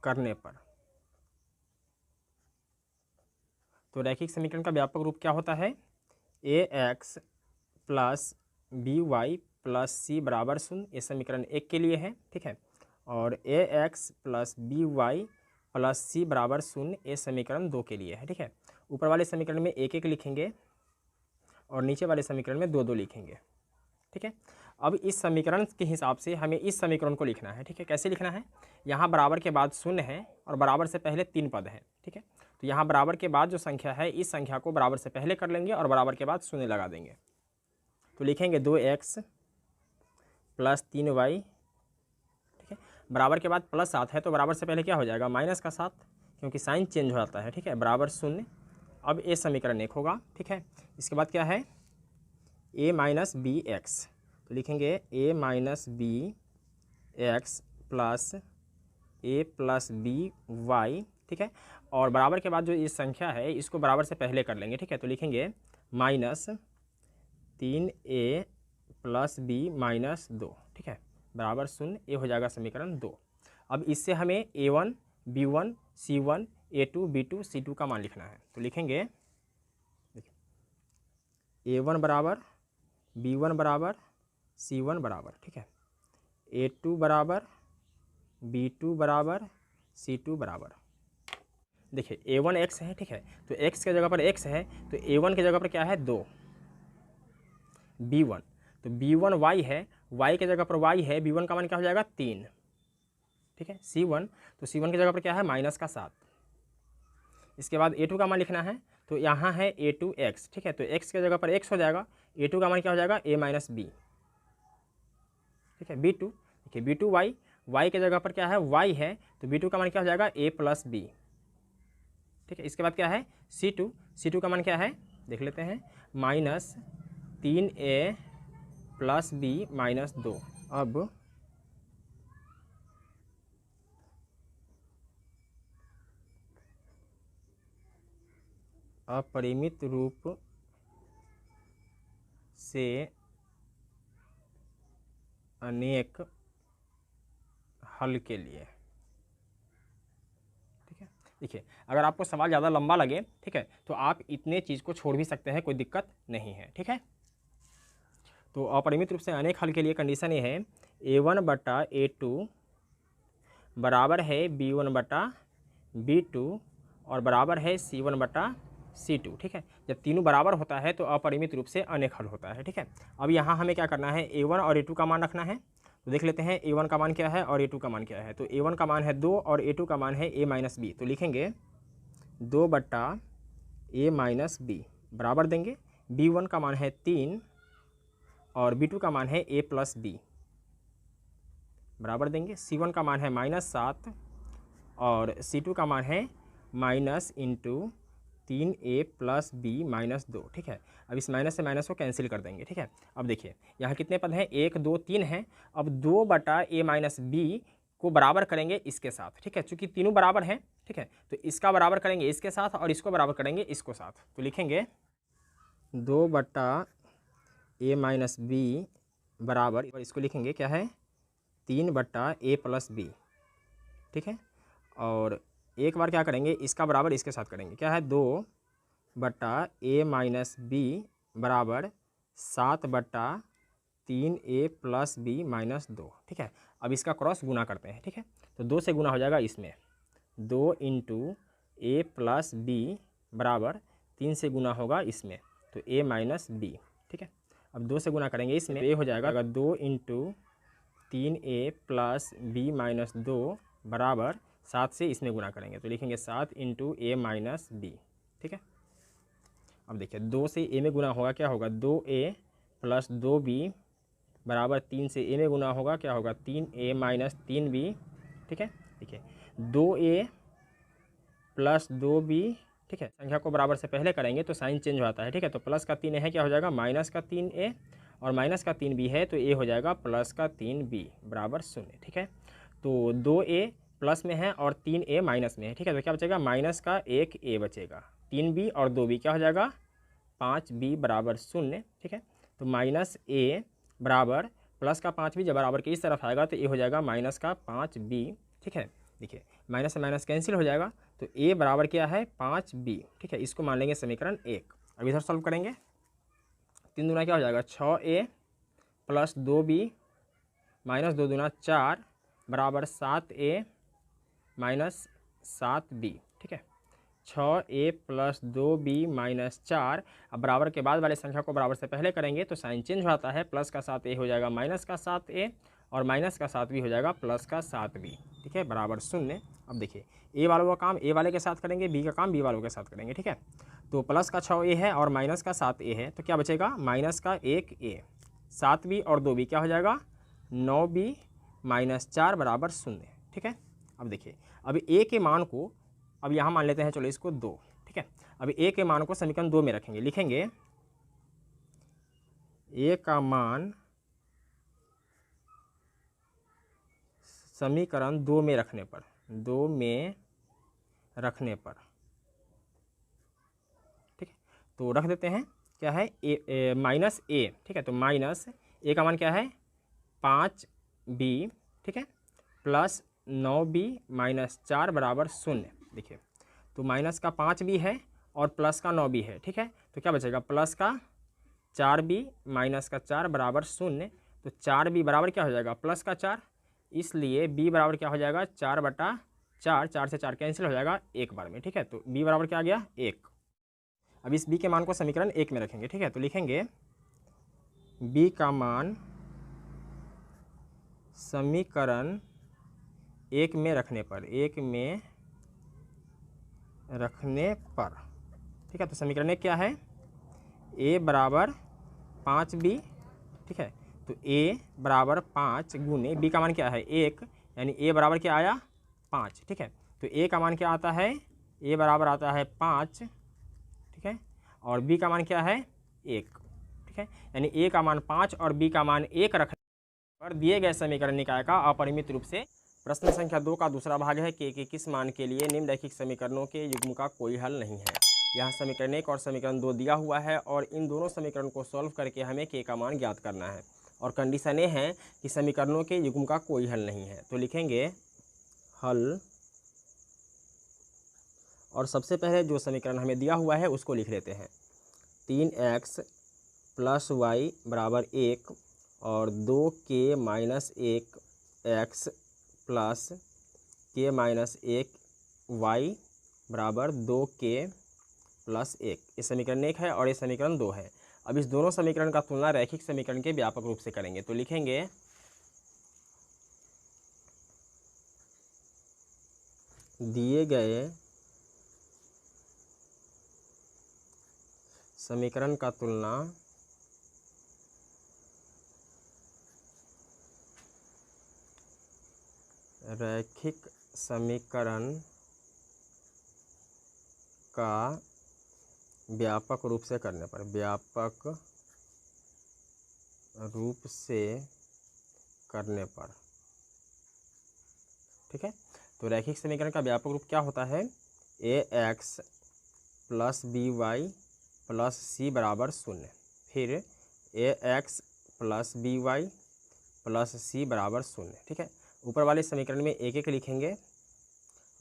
करने पर। तो रैखिक समीकरण का व्यापक रूप क्या होता है ax plus B Y plus C बराबर 0, ये समीकरण 1 के लिए है, ठीक है। और ax plus B Y plus C बराबर 0 ये समीकरण 2 के लिए है, ठीक है। ऊपर वाले समीकरण में 1-1 लिखेंगे और नीचे वाले समीकरण में 2-2 लिखेंगे, ठीक है। अब इस समीकरण के हिसाब से हमें इस समीकरण को लिखना है, ठीक है। कैसे लिखना है, यहाँ बराबर के बाद 0 है और बराबर से पहले 3 पद हैं, ठीक है। तो यहाँ बराबर के बाद जो संख्या है इस संख्या को बराबर से पहले कर लेंगे और बराबर के बाद 0 लगा देंगे। तो लिखेंगे 2x प्लस 3y, ठीक है। बराबर के बाद प्लस 7 है तो बराबर से पहले क्या हो जाएगा -7, क्योंकि साइन चेंज हो जाता है, ठीक है, बराबर 0। अब ये समीकरण 1 होगा, ठीक है। इसके बाद क्या है a माइनस बी एक्स, तो लिखेंगे a minus B X plus A plus B Y, ठीक है। और बराबर के बाद जो ये संख्या है इसको बराबर से पहले कर लेंगे, ठीक है। तो लिखेंगे -3a प्लस बी माइनस 2, ठीक है, बराबर 0। ये हो जाएगा समीकरण 2। अब इससे हमें a1 b1 c1 a2 b2 c2 का मान लिखना है। तो लिखेंगे a1 बराबर b1 बराबर c1 बराबर, ठीक है, a2 बराबर b2 बराबर c2 बराबर। देखिए a1 x है, ठीक है, तो x के जगह पर x है, तो a1 की जगह पर क्या है 2, b1 तो b1 y है, y के जगह पर y है, b1 का मान क्या हो जाएगा 3, ठीक है। c1 तो c1 की जगह पर क्या है -7। इसके बाद a2 का मान लिखना है, तो यहाँ है a2x, ठीक है, तो x के जगह पर x हो जाएगा, a2 का मान क्या हो जाएगा a - b, ठीक है। b2 देखिए b2 y के जगह पर क्या है y है, तो b2 का मान क्या हो जाएगा a + b, ठीक है। इसके बाद क्या है c2 का मान क्या है देख लेते हैं, -3a + b - 2। अब अपरिमित रूप से अनेक हल के लिए, ठीक है। देखिए अगर आपको सवाल ज़्यादा लंबा लगे, ठीक है, तो आप इतने चीज़ को छोड़ भी सकते हैं, कोई दिक्कत नहीं है, ठीक है। तो अपरिमित रूप से अनेक हल के लिए कंडीशन ये है a1 बटा a2 बराबर है b1 बटा b2 और बराबर है c1 बटा c2, ठीक है। जब तीनों बराबर होता है तो अपरिमित रूप से अनेक हल होता है, ठीक है। अब यहाँ हमें क्या करना है a1 और a2 का मान रखना है। तो देख लेते हैं a1 का मान क्या है और a2 का मान क्या है। तो a1 का मान है 2 और a2 का मान है a - b। तो लिखेंगे 2 बटा a - b बराबर देंगे, b1 का मान है 3 और b2 का मान है a + b बराबर देंगे, c1 का मान है -7 और c2 का मान है -3a + b - 2, ठीक है। अब इस माइनस से माइनस को कैंसिल कर देंगे, ठीक है। अब देखिए यहाँ कितने पद हैं 1 2 3 हैं। अब 2 बटा a - b को बराबर करेंगे इसके साथ, ठीक है, चूंकि तीनों बराबर हैं, ठीक है, तो इसका बराबर करेंगे इसके साथ और इसको बराबर करेंगे इसको साथ। तो लिखेंगे 2 बटा a - b बराबर, इसको लिखेंगे क्या है 3 बटा a + b, ठीक है। और एक बार क्या करेंगे इसका बराबर इसके साथ करेंगे, क्या है 2 बटा a - b बराबर 7 बटा 3a + b - 2, ठीक है। अब इसका क्रॉस गुना करते हैं, ठीक है, तो 2 से गुना हो जाएगा इसमें, 2 × a + b बराबर 3 से गुना होगा इसमें, तो a - b, ठीक है। अब 2 से गुना करेंगे इसमें, ये हो जाएगा 2 × 3a + b - 2 बराबर 7 से इसमें गुना करेंगे, तो लिखेंगे 7 × a - b, ठीक है। अब देखिए 2 से a में गुना होगा क्या होगा 2a + 2b बराबर 3 से a में गुना होगा क्या होगा 3a - 3b, ठीक है। देखिए 2a + 2b, ठीक है, संख्या को बराबर से पहले करेंगे तो साइन चेंज होता है, ठीक है। तो प्लस का 3 है क्या हो जाएगा -3a और -3b है तो a हो जाएगा +3b बराबर 0, ठीक है। तो 2a प्लस में है और 3a माइनस में है, ठीक है, तो क्या बचेगा -1a बचेगा, 3b और 2b क्या हो जाएगा 5b बराबर 0, ठीक है। तो -a बराबर प्लस का 5b जब बराबर के इस तरफ आएगा तो a हो जाएगा -5b, ठीक है। देखिए माइनस से माइनस कैंसिल हो जाएगा, तो a बराबर क्या है 5b, ठीक है। इसको मान लेंगे समीकरण 1। अब इधर सॉल्व करेंगे, 3 दूना क्या हो जाएगा 6a + 2b - 2 दूना 4 बराबर 7a - 7b, ठीक है। 6a + 2b - 4, अब बराबर के बाद वाले संख्या को बराबर से पहले करेंगे तो साइन चेंज होता है, प्लस का 7a हो जाएगा -7a और माइनस का 7b हो जाएगा +7b, ठीक है, बराबर 0। अब देखिए a वालों का काम a वाले के साथ करेंगे, b का काम b वालों के साथ करेंगे, ठीक है। तो प्लस का 6a है और माइनस का 7a है, तो क्या बचेगा -1a, 7b और 2b क्या हो जाएगा 9b - 4 बराबर 0, ठीक है। अब देखिए अब a के मान को अब यहाँ मान लेते हैं, चलो इसको 2, ठीक है। अब a के मान को समीकरण 2 में रखेंगे, लिखेंगे a का मान समीकरण 2 में रखने पर, 2 में रखने पर, ठीक है। तो रख देते हैं, क्या है माइनस ए, ठीक है। तो माइनस ए का मान क्या है 5b, ठीक है, प्लस 9b माइनस 4 बराबर 0। देखिए तो माइनस का 5b है और प्लस का 9b है, ठीक है। तो क्या बचेगा प्लस का 4b माइनस का 4 बराबर 0। तो 4b बराबर क्या हो जाएगा प्लस का 4, इसलिए b बराबर क्या हो जाएगा 4/4, 4 से 4 कैंसिल हो जाएगा एक बार में, ठीक है। तो b बराबर क्या आ गया 1। अब इस b के मान को समीकरण 1 में रखेंगे, ठीक है। तो लिखेंगे b का मान समीकरण 1 में रखने पर, 1 में रखने पर, ठीक है। तो समीकरण 1 क्या है a बराबर 5b, ठीक है। तो a बराबर 5 गुने b का मान क्या है 1, यानी a बराबर क्या आया 5, ठीक है। तो a का मान क्या आता है, a बराबर आता है 5, ठीक है, और b का मान क्या है 1, ठीक है। यानी a का मान 5 और b का मान 1 रखने पर दिए गए समीकरण निकाय का अपरिमित रूप से। प्रश्न संख्या 2 का दूसरा भाग है के किस मान के लिए निम्नलिखित समीकरणों के युग्म का कोई हल नहीं है। यहाँ समीकरण 1 और समीकरण 2 दिया हुआ है और इन दोनों समीकरण को सॉल्व करके हमें के का मान ज्ञात करना है और कंडीशन ये है कि समीकरणों के युग्म का कोई हल नहीं है। तो लिखेंगे हल, और सबसे पहले जो समीकरण हमें दिया हुआ है उसको लिख लेते हैं। 3x प्लस वाई बराबर 1 और 2k minus 1 x plus k minus 1 y बराबर 2k प्लस 1। ये समीकरण 1 है और ये समीकरण 2 है। अब इस दोनों समीकरण का तुलना रैखिक समीकरण के व्यापक रूप से करेंगे। तो लिखेंगे दिए गए समीकरण का तुलना रैखिक समीकरण का व्यापक रूप से करने पर, व्यापक रूप से करने पर, ठीक है। तो रैखिक समीकरण का व्यापक रूप क्या होता है ax plus by plus c बराबर 0, फिर ax plus by plus c बराबर 0, ठीक है। ऊपर वाले समीकरण में 1 1 लिखेंगे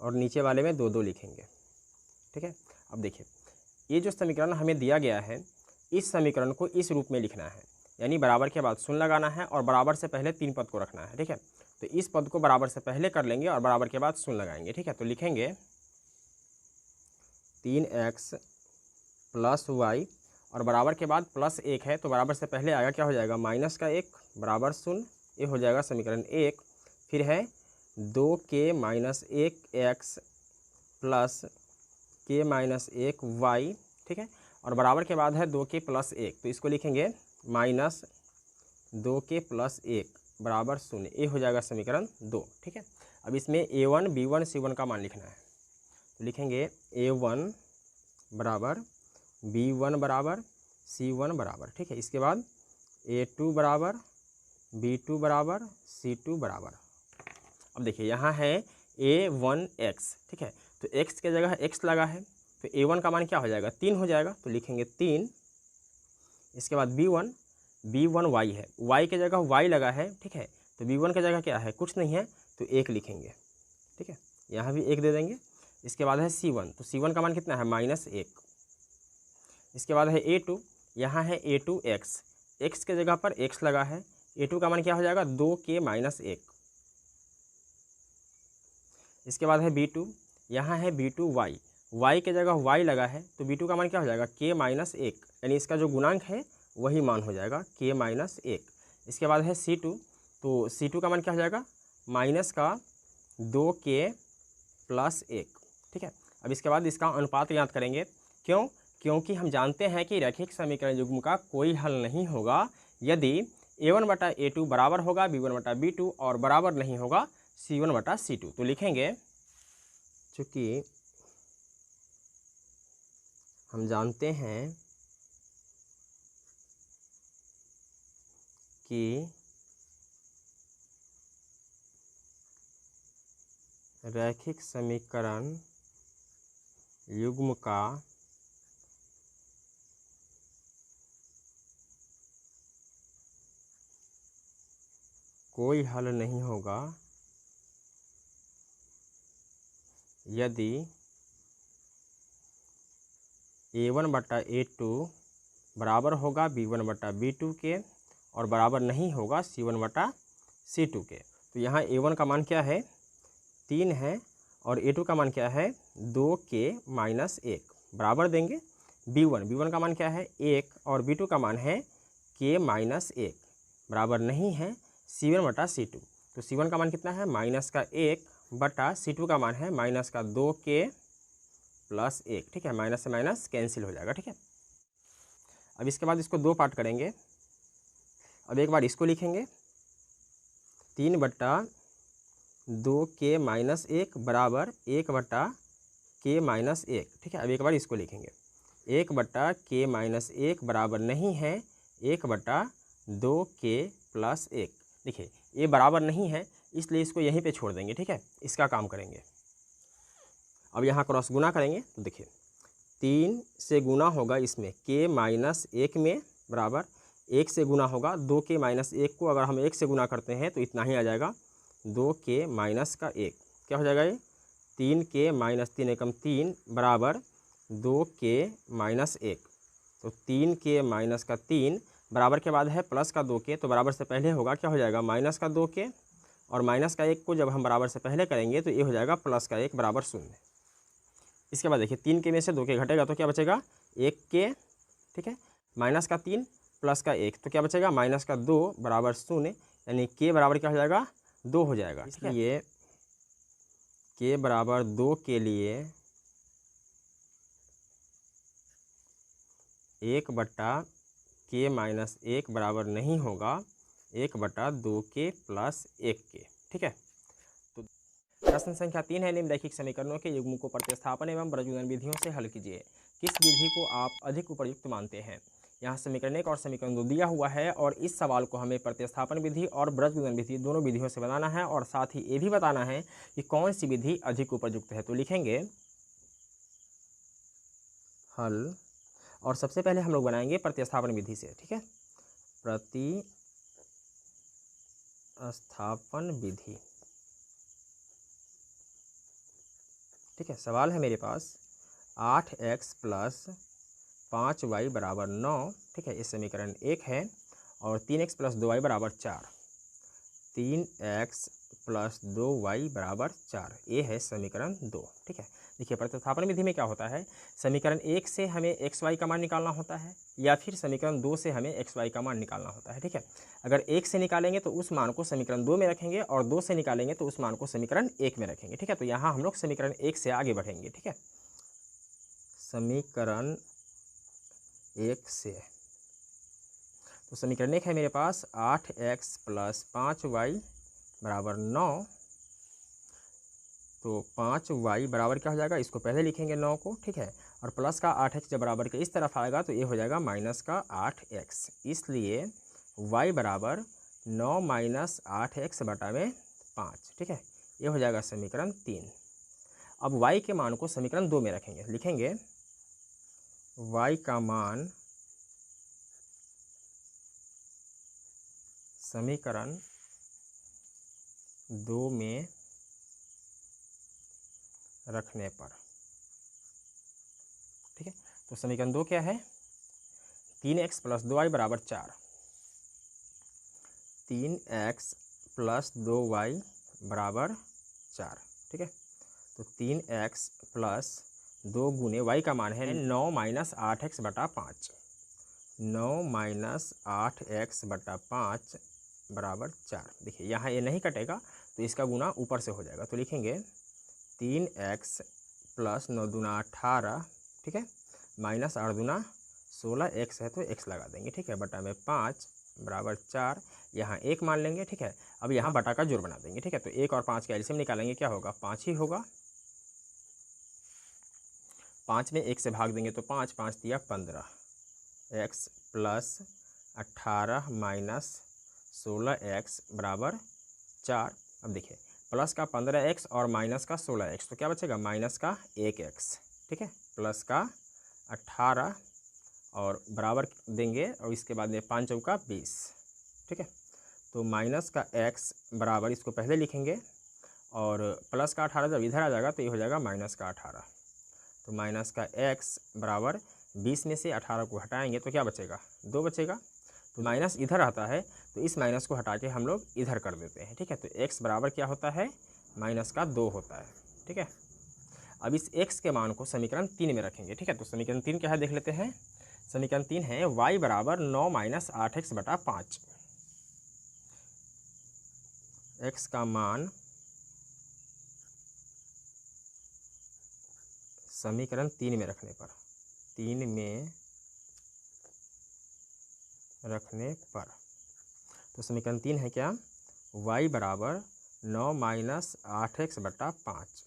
और नीचे वाले में 2 2 लिखेंगे, ठीक है। अब देखिए ये जो समीकरण हमें दिया गया है इस समीकरण को इस रूप में लिखना है, यानी बराबर के बाद 0 लगाना है और बराबर से पहले 3 पद को रखना है, ठीक है। तो इस पद को बराबर से पहले कर लेंगे और बराबर के बाद 0 लगाएंगे, ठीक है। तो लिखेंगे 3x प्लस वाई और बराबर के बाद प्लस 1 है तो बराबर से पहले आएगा क्या हो जाएगा माइनस का 1 बराबर 0, ये हो जाएगा समीकरण 1। फिर है 2k minus 1 x plus k minus 1 y, ठीक है। और बराबर के बाद है 2k प्लस 1, तो इसको लिखेंगे माइनस 2k प्लस 1 बराबर 0, ये हो जाएगा समीकरण 2, ठीक है। अब इसमें a1 b1 c1 का मान लिखना है। तो लिखेंगे a1 बराबर b1 बराबर c1 बराबर, ठीक है। इसके बाद a2 बराबर b2 बराबर c2 बराबर। अब देखिए यहाँ है a1x, ठीक है। तो x के जगह x लगा है तो a1 का मान क्या हो जाएगा 3 हो जाएगा, तो लिखेंगे 3। इसके बाद b1 y है, y के जगह y लगा है, ठीक है। तो b1 के जगह क्या है कुछ नहीं है तो 1 लिखेंगे, ठीक है। यहाँ भी 1 दे देंगे। इसके बाद है c1, तो c1 का मान कितना है -1। इसके बाद है a2, यहाँ है a2x, x के जगह पर x लगा है, a2 का मान क्या हो जाएगा 2k माइनस 1। इसके बाद है b2, यहाँ है b2y, y के जगह y लगा है तो b2 का मान क्या हो जाएगा k माइनस 1, यानी इसका जो गुणांक है वही मान हो जाएगा k माइनस 1। इसके बाद है c2, तो c2 का मान क्या हो जाएगा माइनस का 2k प्लस 1, ठीक है। अब इसके बाद इसका अनुपात ज्ञात करेंगे, क्यों, क्योंकि हम जानते हैं कि रैखिक समीकरण युग्म का कोई हल नहीं होगा यदि a1/a2 बराबर होगा b1/b2 और बराबर नहीं होगा c1/c2। तो लिखेंगे चूँकि हम जानते हैं कि रैखिक समीकरण युग्म का कोई हल नहीं होगा यदि a1/a2 बराबर होगा b1/b2 के और बराबर नहीं होगा c1/c2 के। तो यहाँ a1 का मान क्या है 3 है और a2 का मान क्या है 2k-1 बराबर देंगे b1 का मान क्या है 1 और b2 का मान है k-1 बराबर नहीं है c1/c2। तो c1 का मान कितना है -1/c2 का मान है -2k+1। ठीक है, माइनस से माइनस कैंसिल हो जाएगा। ठीक है, अब इसके बाद इसको 2 पार्ट करेंगे। अब एक बार इसको लिखेंगे 3/2k-1 बराबर 1/k-1। ठीक है, अब एक बार इसको लिखेंगे 1/k-1 बराबर नहीं है 1/2k+1। देखिए ये बराबर नहीं है इसलिए इसको यहीं पे छोड़ देंगे। ठीक है, इसका काम करेंगे। अब यहाँ क्रॉस गुना करेंगे तो देखिए 3 से गुना होगा इसमें k-1 में बराबर 1 से गुना होगा 2k-1 को अगर हम 1 से गुना करते हैं तो इतना ही आ जाएगा 2k-1 क्या हो जाएगा ये 3k-3 3 बराबर 2k-1। तो 3k-3 बराबर के बाद है प्लस का 2k तो बराबर से पहले होगा क्या हो जाएगा -2k और -1 को जब हम बराबर से पहले करेंगे तो ये हो जाएगा +1 बराबर 0। इसके बाद देखिए 3k में से 2k घटेगा तो क्या बचेगा 1k। ठीक है, -3 +1 तो क्या बचेगा -2 बराबर 0 यानी k बराबर क्या हो जाएगा 2 हो जाएगा। इसलिए k बराबर 2 के लिए 1/k-1 बराबर नहीं होगा 1/2k+1 के। ठीक है, तो प्रश्न संख्या 3 है निम्नलिखित समीकरणों के युग्म को प्रतिस्थापन एवं प्रज्वलन विधियों से हल कीजिए। किस विधि को आप अधिक उपयुक्त मानते हैं। यहाँ समीकरण 1 और समीकरण 2 दिया हुआ है और इस सवाल को हमें प्रतिस्थापन विधि और प्रज्वलन विधि दोनों विधियों से बनाना है और साथ ही ये भी बताना है कि कौन सी विधि अधिक उपयुक्त है। तो लिखेंगे हल और सबसे पहले हम लोग बनाएंगे प्रतिस्थापन विधि से। ठीक है, प्रतिस्थापन विधि। ठीक है, सवाल है मेरे पास 8x + 5y बराबर 9। ठीक है, ये समीकरण 1 है और 3x + 2y बराबर 4। 3x + 2y बराबर 4 ये है समीकरण 2। ठीक है, देखिए प्रतिस्थापन विधि में क्या होता है समीकरण 1 से हमें xy का मान निकालना होता है या फिर समीकरण 2 से हमें xy का मान निकालना होता है। ठीक है, अगर 1 से निकालेंगे तो उस मान को समीकरण 2 में रखेंगे और 2 से निकालेंगे तो उस मान को समीकरण 1 में रखेंगे। ठीक है, तो यहाँ हम लोग समीकरण 1 से आगे बढ़ेंगे। ठीक है, समीकरण 1 से तो समीकरण 1 है मेरे पास 8x + 5y बराबर 9। तो 5y बराबर क्या हो जाएगा इसको पहले लिखेंगे 9 को। ठीक है, और प्लस का 8x जब बराबर के इस तरफ आएगा तो ये हो जाएगा -8x। इसलिए y बराबर 9 - 8x बटा में 5। ठीक है, ये हो जाएगा समीकरण 3। अब y के मान को समीकरण 2 में रखेंगे। लिखेंगे y का मान समीकरण 2 में रखने पर। ठीक है, तो समीकरण 2 क्या है 3x + 2y बराबर 4। 3x + 2y बराबर 4। ठीक है, तो 3x + 2 गुने y का मान है 9 - 8x बटा 5। 9 - 8x बटा 5 बराबर 4। देखिए यहाँ ये नहीं कटेगा तो इसका गुना ऊपर से हो जाएगा। तो लिखेंगे 3x + 9 दूना 18। ठीक है, -8 दूना 16 x है तो x लगा देंगे। ठीक है, बटा में 5 बराबर 4। यहाँ 1 मान लेंगे। ठीक है, अब यहाँ बटा का जोड़ बना देंगे। ठीक है, तो 1 और 5 का एलसीएम निकालेंगे क्या होगा 5 ही होगा। 5 में 1 से भाग देंगे तो 5 5 दिया 15 x + 18 - 16x बराबर 4। अब देखिए प्लस का 15x और माइनस का 16x, तो क्या बचेगा माइनस का 1x, ठीक है, प्लस का 18 और बराबर देंगे और इसके बाद में 5 चौका 20, ठीक है। तो माइनस का x बराबर, इसको पहले लिखेंगे और प्लस का 18 जब इधर आ जाएगा तो ये हो जाएगा माइनस का 18। तो माइनस का x बराबर 20 में से 18 को हटाएंगे तो क्या बचेगा 2 बचेगा। तो माइनस इधर आता है तो इस माइनस को हटा के हम लोग इधर कर देते हैं, ठीक है। तो x बराबर क्या होता है माइनस का 2 होता है, ठीक है। अब इस x के मान को समीकरण 3 में रखेंगे, ठीक है। तो समीकरण 3 क्या है देख लेते हैं। समीकरण 3 है y बराबर 9 माइनस 8x बटा 5। x का मान समीकरण 3 में रखने पर, 3 में रखने पर, तो समीकरण 3 है क्या, y बराबर 9 माइनस 8x बटा 5।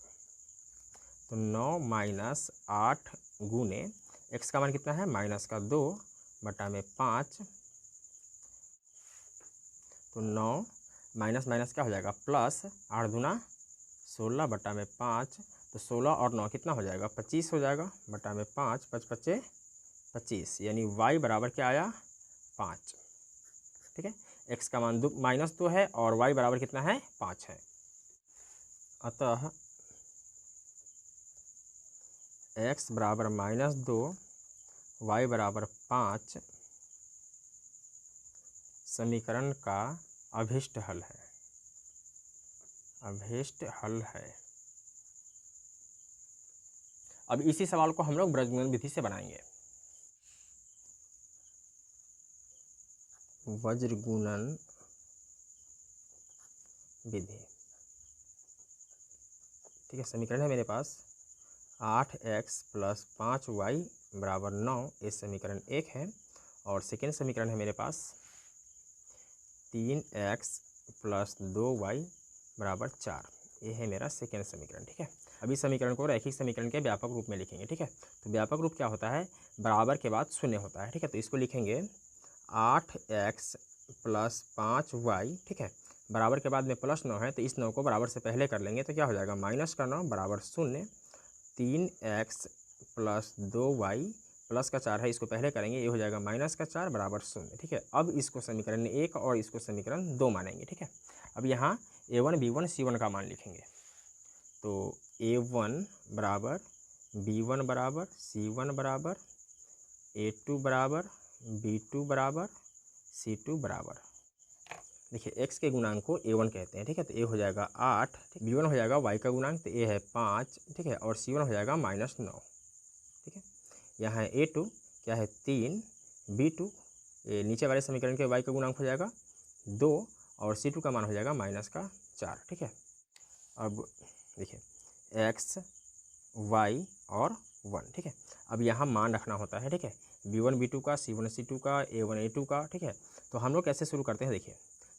तो 9 माइनस 8 गुने x का मान कितना है माइनस का 2 बटा में 5। तो 9 माइनस माइनस क्या हो जाएगा प्लस, 8 दूना 16 बटा में 5। तो 16 और 9 कितना हो जाएगा 25 हो जाएगा, बटा में 5, 5 पच्चे 25, यानी y बराबर क्या आया 5, ठीक है। x का मान -2 है और y बराबर कितना है 5 है। अतः x बराबर -2 y बराबर 5 समीकरण का अभिष्ट हल है, अभिष्ट हल है। अब इसी सवाल को हम लोग ब्रजगुणन विधि से बनाएंगे। वज्रगुणन विधि, ठीक है। समीकरण है मेरे पास 8x प्लस 5y बराबर 9, ये समीकरण 1 है। और सेकेंड समीकरण है मेरे पास 3x प्लस 2y बराबर 4, ये है मेरा सेकेंड समीकरण, ठीक है। अभी समीकरण को रैखिक समीकरण के व्यापक रूप में लिखेंगे, ठीक है। तो व्यापक रूप क्या होता है, बराबर के बाद शून्य होता है, ठीक है। तो इसको लिखेंगे 8x प्लस 5y, ठीक है। बराबर के बाद में प्लस 9 है तो इस 9 को बराबर से पहले कर लेंगे तो क्या हो जाएगा माइनस का 9 बराबर 0। 3x प्लस 2y प्लस का 4 है, इसको पहले करेंगे, ये हो जाएगा माइनस का 4 बराबर 0, ठीक है। अब इसको समीकरण 1 और इसको समीकरण 2 मानेंगे, ठीक है। अब यहाँ a1 b1 c1 का मान लिखेंगे। तो a1 बराबर b1 बराबर c1 बराबर a2 बराबर b2 बराबर c2 बराबर, देखिए x के गुणांक को a1 कहते हैं, ठीक है। तो a हो जाएगा 8, b1 हो जाएगा y का गुणांक, तो a है 5, ठीक है, और c1 हो जाएगा -9, ठीक है। यहाँ है a2 क्या है 3, b2 ये नीचे वाले समीकरण के y का गुणांक हो जाएगा 2 और c2 का मान हो जाएगा -4, ठीक है। अब देखिए x y और 1, ठीक है। अब यहाँ मान रखना होता है, ठीक है, b1 b2 का, c1 c2 का, a1 a2 का, ठीक है। तो हम लोग कैसे शुरू करते हैं, देखिए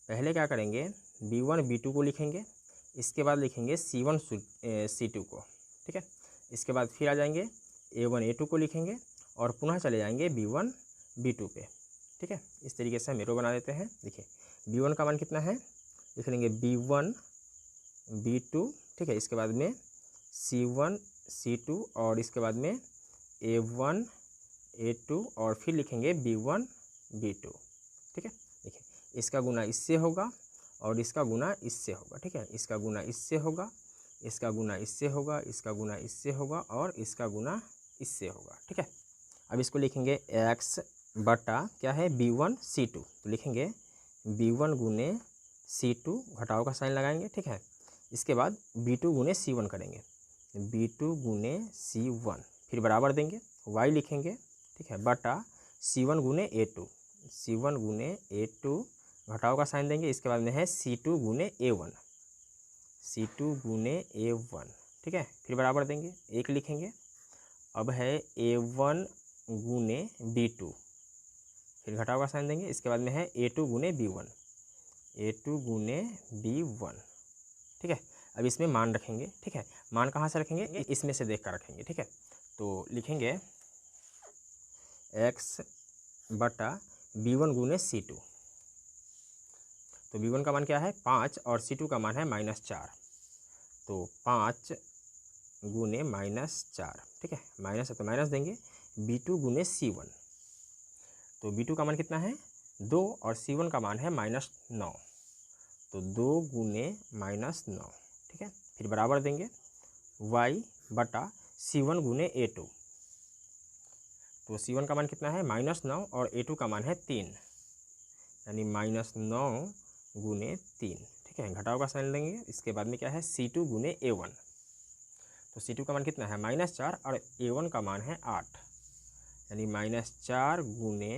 पहले क्या करेंगे b1 b2 को लिखेंगे, इसके बाद लिखेंगे c1 c2 को, ठीक है। इसके बाद फिर आ जाएंगे a1 a2 को लिखेंगे और पुनः चले जाएंगे b1 b2 पे, ठीक है। इस तरीके से हम एरो बना देते हैं। देखिए b1 का मान कितना है, लिख लेंगे b1 b2, ठीक है। इसके बाद में c1 c2 और इसके बाद में a1 a2 और फिर लिखेंगे b1 b2, ठीक है। देखिए इसका गुना इससे होगा और इसका गुना इससे होगा, ठीक है। इसका गुना इससे होगा, इसका गुना इससे होगा, इसका गुना इससे होगा और इसका गुना इससे होगा, ठीक है। अब इसको लिखेंगे x बटा क्या है b1 c2, तो लिखेंगे b1 गुने c2, घटाव का साइन लगाएंगे, ठीक है। इसके बाद b2 गुने c1 करेंगे, b2 गुने c1, फिर बराबर देंगे, y लिखेंगे, ठीक है, बटा c1 गुने a2, c1 गुने a2, घटाव का साइन देंगे। इसके बाद में है c2 गुने a1, c2 गुने a1, ठीक है, फिर बराबर देंगे, 1 लिखेंगे। अब है a1 गुने b2, फिर घटाव का साइन देंगे। इसके बाद में है a2 गुने b1, a2 गुने b1, ठीक है। अब इसमें मान रखेंगे, ठीक है। मान कहाँ से रखेंगे, इसमें से देख कर रखेंगे, ठीक है। तो लिखेंगे x बटा b1 गुने c2, तो b1 का मान क्या है 5 और c2 का मान है -4, तो 5 गुने -4, ठीक है, माइनस है तो माइनस देंगे। B2 गुने C1, तो B2 का मान कितना है 2 और C1 का मान है -9, तो 2 गुने -9, ठीक है। फिर बराबर देंगे y बटा C1 गुने A2, तो C1 का मान कितना है -9 और A2 का मान है 3, यानी -9 गुने 3, ठीक है। घटाव का साइन लेंगे। इसके बाद में क्या है C2 गुने A1, तो C2 का मान कितना है -4 और A1 का मान है 8, यानी -4 गुने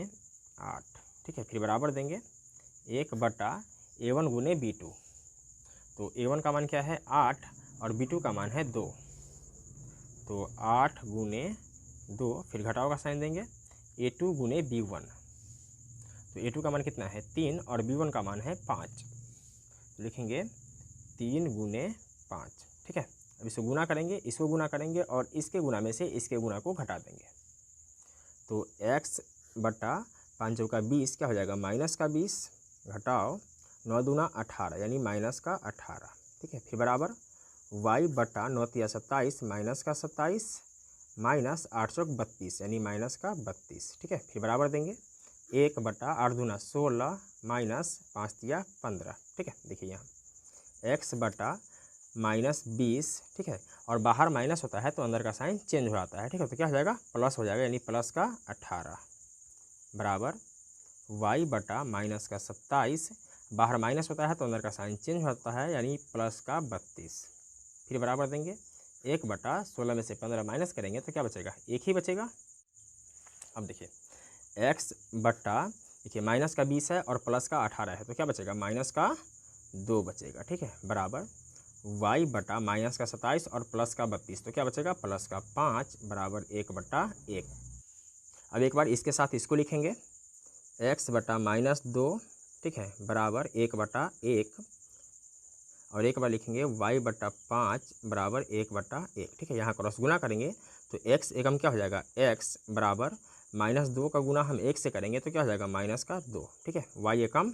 8, ठीक है। फिर बराबर देंगे 1 बटा A1 गुने B2, तो A1 का मान क्या है 8 और B2 का मान है 2, तो 8 गुने 2, फिर घटाव का साइन देंगे A2 गुने B1, तो A2 का मान कितना है 3 और B1 का मान है 5, तो लिखेंगे 3 गुने 5, ठीक है। अब इसको गुना करेंगे, इसको गुना करेंगे और इसके गुना में से इसके गुना को घटा देंगे, तो x बटा 5 चौका 20 क्या हो जाएगा -20 घटाव 9 दूना 18, यानी -18, ठीक है। फिर बराबर y बटा 9 तिया 27 -27 -8 चौक 32, यानी -32, ठीक है। फिर बराबर देंगे 1 बटा 8 दूना 16 -5 तिया 15, ठीक है। देखिए यहाँ x बटा -20, ठीक है, और बाहर माइनस होता है तो अंदर का साइन चेंज हो जाता है, ठीक है। तो क्या हो जाएगा प्लस हो जाएगा, यानी प्लस का 18 बराबर y बटा -27, बाहर माइनस होता है तो अंदर का साइन चेंज होता है, यानी प्लस का 32। फिर बराबर देंगे 1 बटा 16 में से 15 माइनस करेंगे तो क्या बचेगा 1 ही बचेगा। अब देखिए x बटा, देखिए माइनस का 20 है और प्लस का 18 है, तो क्या बचेगा माइनस का 2 बचेगा, ठीक है। बराबर y बटा -27 और प्लस का 32, तो क्या बचेगा प्लस का 5 बराबर 1 बटा 1। अब एक बार इसके साथ इसको लिखेंगे x बटा -2, ठीक है, बराबर 1 बटा 1, और एक बार लिखेंगे y बटा 5 बराबर 1 बटा 1, ठीक है। यहाँ क्रॉस गुना करेंगे तो x एकम क्या हो जाएगा x बराबर -2 का गुना हम 1 से करेंगे तो क्या हो जाएगा -2, ठीक है। y एकम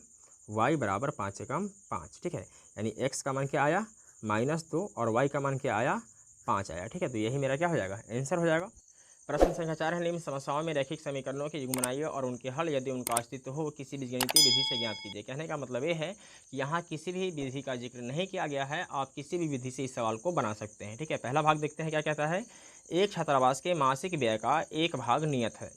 y बराबर 5 एकम 5, ठीक है, यानी x का मान क्या आया -2 और y का मान क्या आया 5 आया, ठीक है। तो यही मेरा क्या हो जाएगा आंसर हो जाएगा। प्रश्न संख्या 4 है, निम्न समस्याओं में रैखिक समीकरणों के युग्म बनाइए और उनके हल यदि उनका अस्तित्व हो किसी बीजगणितीय विधि से ज्ञात कीजिए। कहने का मतलब ये है कि यहाँ किसी भी विधि का जिक्र नहीं किया गया है, आप किसी भी विधि से इस सवाल को बना सकते हैं, ठीक है। पहला भाग देखते हैं क्या कहता है। एक छात्रावास के मासिक व्यय का एक भाग नियत है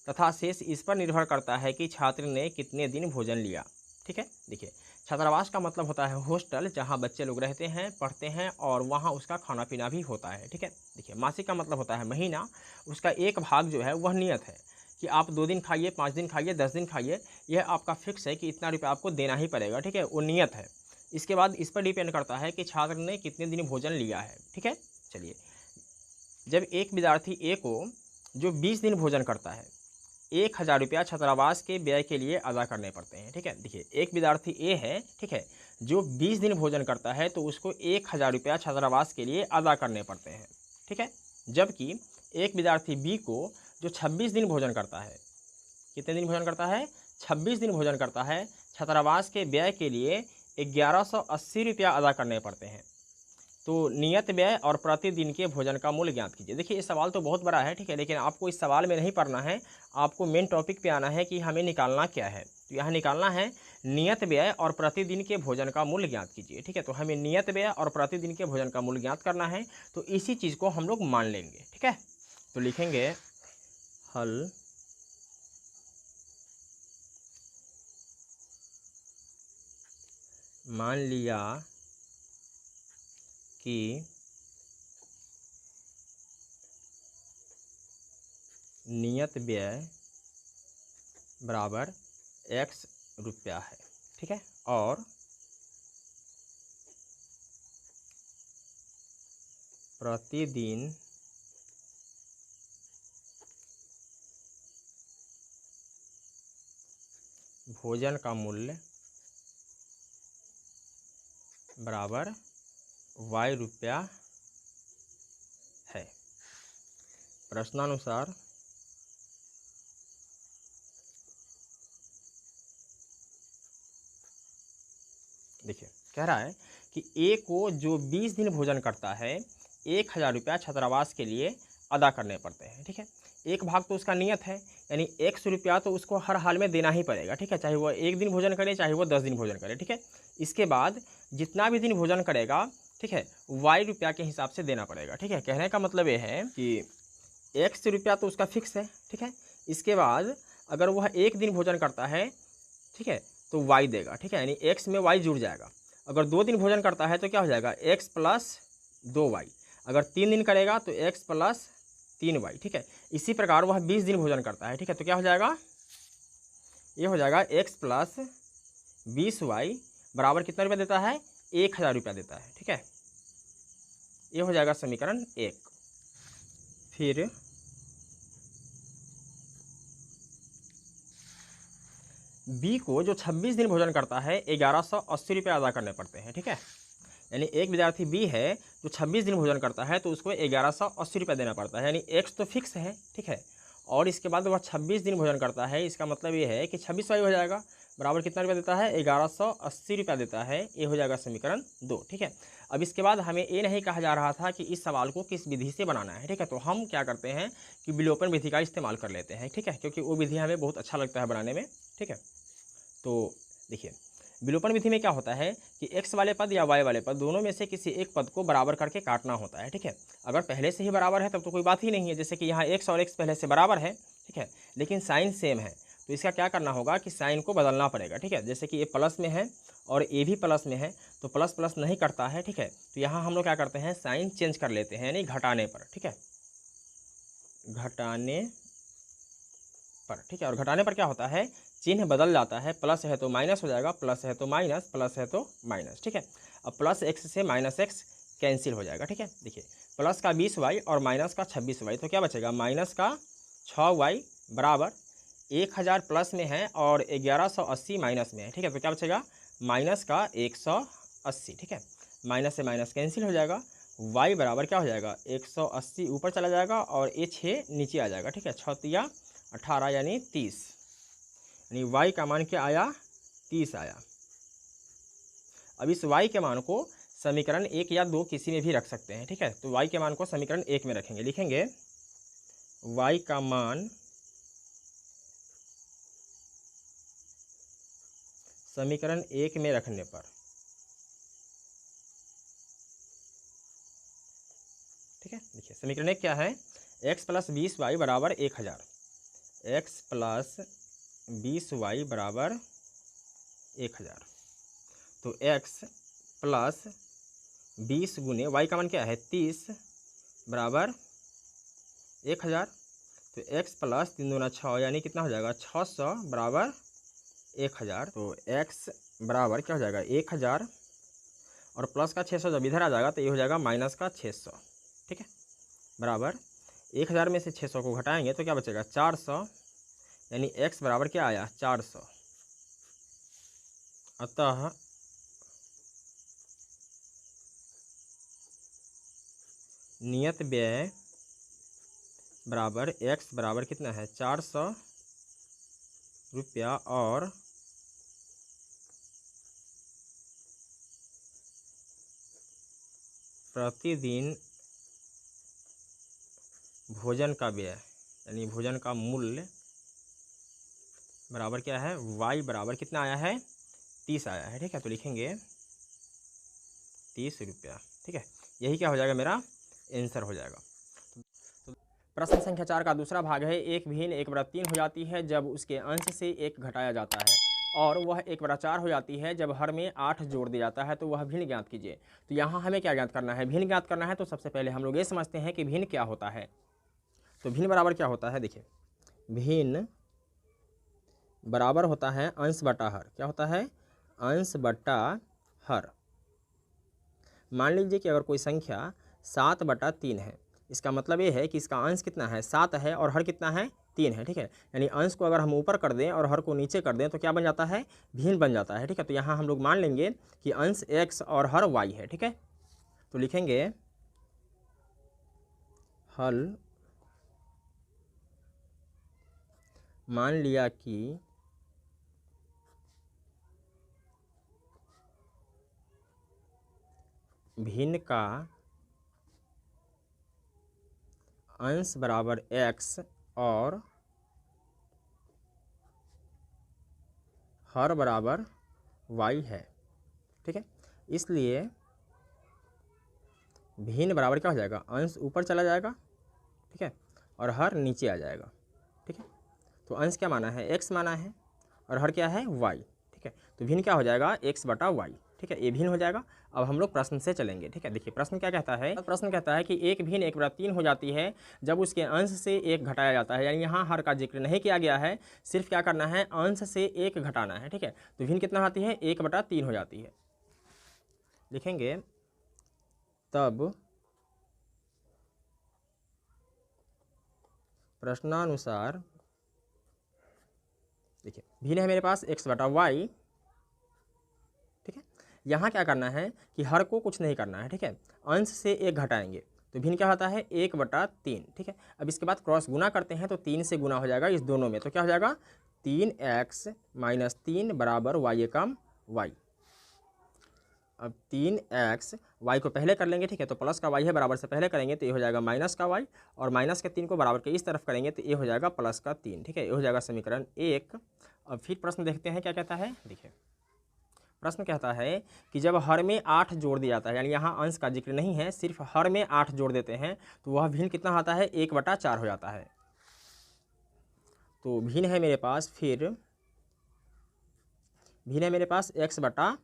तथा शेष इस पर निर्भर करता है कि छात्र ने कितने दिन भोजन लिया, ठीक है। देखिए छात्रावास का मतलब होता है हॉस्टल, जहाँ बच्चे लोग रहते हैं पढ़ते हैं और वहाँ उसका खाना पीना भी होता है, ठीक है। देखिए मासिक का मतलब होता है महीना, उसका एक भाग जो है वह नियत है कि आप 2 दिन खाइए, 5 दिन खाइए, 10 दिन खाइए, यह आपका फिक्स है कि इतना रुपया आपको देना ही पड़ेगा, ठीक है, वो नियत है। इसके बाद इस पर डिपेंड करता है कि छात्र ने कितने दिन भोजन लिया है, ठीक है। चलिए जब एक विद्यार्थी ए को जो 20 दिन भोजन करता है 1000 रुपया छात्रावास के व्यय के लिए अदा करने पड़ते हैं, ठीक है। देखिए एक विद्यार्थी ए है, ठीक है, जो 20 दिन भोजन करता है तो उसको 1000 रुपया छात्रावास के लिए अदा करने पड़ते हैं, ठीक है। जबकि एक विद्यार्थी बी को जो 26 दिन भोजन करता है, कितने दिन भोजन करता है 26 दिन भोजन करता है, छात्रावास के व्यय के लिए 1180 रुपया अदा करने पड़ते हैं। तो नियत व्यय और प्रतिदिन के भोजन का मूल्य ज्ञात कीजिए। देखिए ये सवाल तो बहुत बड़ा है, ठीक है, लेकिन आपको इस सवाल में नहीं पढ़ना है, आपको मेन टॉपिक पे आना है कि हमें निकालना क्या है। तो यहाँ निकालना है नियत व्यय और प्रतिदिन के भोजन का मूल्य ज्ञात कीजिए, ठीक है। तो हमें नियत व्यय और प्रतिदिन के भोजन का मूल्य ज्ञात करना है, तो इसी चीज़ को हम लोग मान लेंगे, ठीक है। तो लिखेंगे हल मान लिया कि नियत व्यय बराबर x रुपया है, ठीक है, और प्रतिदिन भोजन का मूल्य बराबर y रुपया है। प्रश्नानुसार देखिए कह रहा है कि ए को जो 20 दिन भोजन करता है 1000 रुपया छात्रावास के लिए अदा करने पड़ते हैं। ठीक है, एक भाग तो उसका नियत है, यानी 100 रुपया तो उसको हर हाल में देना ही पड़ेगा। ठीक है, चाहे वो 1 दिन भोजन करे चाहे वो 10 दिन भोजन करे। ठीक है, इसके बाद जितना भी दिन भोजन करेगा, ठीक है, वाई रुपया के हिसाब से देना पड़ेगा। ठीक है, कहने का मतलब ये है कि 100 रुपया तो उसका फिक्स है। ठीक है, इसके बाद अगर वह 1 दिन भोजन करता है, ठीक है, तो वाई देगा। ठीक है, यानी एक्स में वाई जुड़ जाएगा। अगर 2 दिन भोजन करता है तो क्या हो जाएगा, एक्स प्लस 2y। अगर 3 दिन करेगा तो एक्स प्लस 3y। ठीक है, इसी प्रकार वह 20 दिन भोजन करता है। ठीक है, तो क्या हो जाएगा, ये हो जाएगा एक्स प्लस 20y बराबर कितना रुपया देता है, 1000 रुपया देता है। ठीक है, ये हो जाएगा समीकरण 1। फिर बी को जो 26 दिन भोजन करता है 1180 रुपये अदा करने पड़ते हैं। ठीक है, यानी एक विद्यार्थी बी है जो 26 दिन भोजन करता है तो उसको 1180 रुपये देना पड़ता है, यानी एक्स तो फिक्स है। ठीक है, और इसके बाद वह 26 दिन भोजन करता है, इसका मतलब ये है कि 26 वाई हो जाएगा बराबर कितना रुपया देता है, 1180 रुपया देता है। ये हो जाएगा समीकरण 2। ठीक है, अब इसके बाद हमें ये नहीं कहा जा रहा था कि इस सवाल को किस विधि से बनाना है। ठीक है, तो हम क्या करते हैं कि विलोपन विधि का इस्तेमाल कर लेते हैं। ठीक है, क्योंकि वो विधि हमें बहुत अच्छा लगता है बनाने में। ठीक है, तो देखिए विलोपन विधि में क्या होता है कि x वाले पद या y वाले पद दोनों में से किसी एक पद को बराबर करके काटना होता है। ठीक है, अगर पहले से ही बराबर है तब तो कोई बात ही नहीं है, जैसे कि यहाँ x और x पहले से बराबर है। ठीक है, लेकिन साइन सेम है तो इसका क्या करना होगा कि साइन को बदलना पड़ेगा। ठीक है, जैसे कि ये प्लस में है और ए भी प्लस में है तो प्लस प्लस नहीं करता है। ठीक है, तो यहाँ हम लोग क्या करते हैं, साइन चेंज कर लेते हैं, यानी घटाने पर। ठीक है, घटाने पर। ठीक है, और घटाने पर क्या होता है, चिन्ह बदल जाता है, प्लस है तो माइनस हो जाएगा, प्लस है तो माइनस, प्लस है तो माइनस। ठीक है, अब प्लस एक्स से माइनस एक्स कैंसिल हो जाएगा। ठीक है, देखिए प्लस का 20y और माइनस का 26y, तो क्या बचेगा, माइनस का 6y बराबर 1000 प्लस में है और 1180 माइनस में है। ठीक है, तो क्या बचेगा, माइनस का 180। ठीक है, माइनस से माइनस कैंसिल हो जाएगा, y बराबर क्या हो जाएगा, 180 ऊपर चला जाएगा और ये 6 नीचे आ जाएगा। ठीक है, 6 तिया 18 यानी 30, यानी y का मान क्या आया, 30 आया। अब इस y के मान को समीकरण 1 या 2 किसी में भी रख सकते हैं। ठीक है, तो y के मान को समीकरण 1 में रखेंगे, लिखेंगे y का मान समीकरण 1 में रखने पर, ठीक है, देखिए समीकरण 1 क्या है, x प्लस 20y बराबर 1000, x प्लस 20y बराबर 1000। तो x प्लस 20 गुने y का मान क्या है, 30 बराबर 1000। तो x प्लस 3 दूना 6 यानी कितना हो जाएगा, 600 बराबर 1000। तो x बराबर क्या हो जाएगा, 1000 और प्लस का 600 जब इधर आ जाएगा तो ये हो जाएगा माइनस का 600। ठीक है, बराबर 1000 में से 600 को घटाएंगे तो क्या बचेगा, 400, यानी x बराबर क्या आया, 400। अतः नियत व्यय बराबर x बराबर कितना है, 400 रुपया और प्रतिदिन भोजन का व्यय यानी भोजन का मूल्य बराबर क्या है, y बराबर कितना आया है, 30 आया है। ठीक है, तो लिखेंगे 30 रुपया। ठीक है, यही क्या हो जाएगा, मेरा आंसर हो जाएगा। तो प्रश्न संख्या 4 का दूसरा भाग है, एक भिन्न 1/3 हो जाती है जब उसके अंश से 1 घटाया जाता है, और वह 1/4 हो जाती है जब हर में 8 जोड़ दिया जाता है, तो वह भिन्न ज्ञात कीजिए। तो यहाँ हमें क्या ज्ञात करना है, भिन्न ज्ञात करना है। तो सबसे पहले हम लोग ये समझते हैं कि भिन्न क्या होता है। तो भिन्न बराबर क्या होता है, देखिए भिन्न बराबर होता है अंश बटा हर। क्या होता है, अंश बटा हर। मान लीजिए कि अगर कोई संख्या 7/3 है, इसका मतलब ये है कि इसका अंश कितना है, 7 है और हर कितना है, 3 है। ठीक है, यानी अंश को अगर हम ऊपर कर दें और हर को नीचे कर दें तो क्या बन जाता है, भिन्न बन जाता है। ठीक है, तो यहाँ हम लोग मान लेंगे कि अंश x और हर y है। ठीक है, तो लिखेंगे हल मान लिया कि भिन्न का अंश बराबर x और हर बराबर y है। ठीक है, इसलिए भिन्न बराबर क्या हो जाएगा, अंश ऊपर चला जाएगा, ठीक है, और हर नीचे आ जाएगा। ठीक है, तो अंश क्या माना है, x माना है, और हर क्या है, y। ठीक है, तो भिन्न क्या हो जाएगा, x बटा y। ठीक है, ये भिन्न हो जाएगा। अब हम लोग प्रश्न से चलेंगे। ठीक है, देखिए प्रश्न क्या कहता है, प्रश्न कहता है कि एक भिन्न 1/3 हो जाती है जब उसके अंश से 1 घटाया जाता है। यानी यहाँ हर का जिक्र नहीं किया गया है, सिर्फ क्या करना है, अंश से 1 घटाना है। ठीक है, तो भिन्न कितना आती है, 1/3 हो जाती है। लिखेंगे तब प्रश्नानुसार, देखिए भिन्न है मेरे पास x बटा y। ठीक है, यहाँ क्या करना है कि हर को कुछ नहीं करना है। ठीक है, अंश से 1 घटाएंगे तो भिन्न क्या होता है, 1/3। ठीक है, अब इसके बाद क्रॉस गुना करते हैं तो 3 से गुना हो जाएगा इस दोनों में, तो क्या हो जाएगा, 3x - 3 बराबर y एकम y। अब 3x, y को पहले कर लेंगे। ठीक है, तो प्लस का y है, बराबर से पहले करेंगे तो ये हो जाएगा माइनस का y, और माइनस के 3 को बराबर के इस तरफ करेंगे तो ये हो जाएगा प्लस का 3। ठीक है, ये हो जाएगा समीकरण 1। अब फिर प्रश्न देखते हैं क्या कहता है। देखिए प्रश्न कहता है कि जब हर में 8 जोड़ दिया जाता है, यानी यहाँ अंश का जिक्र नहीं है, सिर्फ हर में 8 जोड़ देते हैं, तो वह भिन्न कितना आता है, 1/4 हो जाता है। तो भिन्न है मेरे पास, फिर भिन्न है मेरे पास x बटा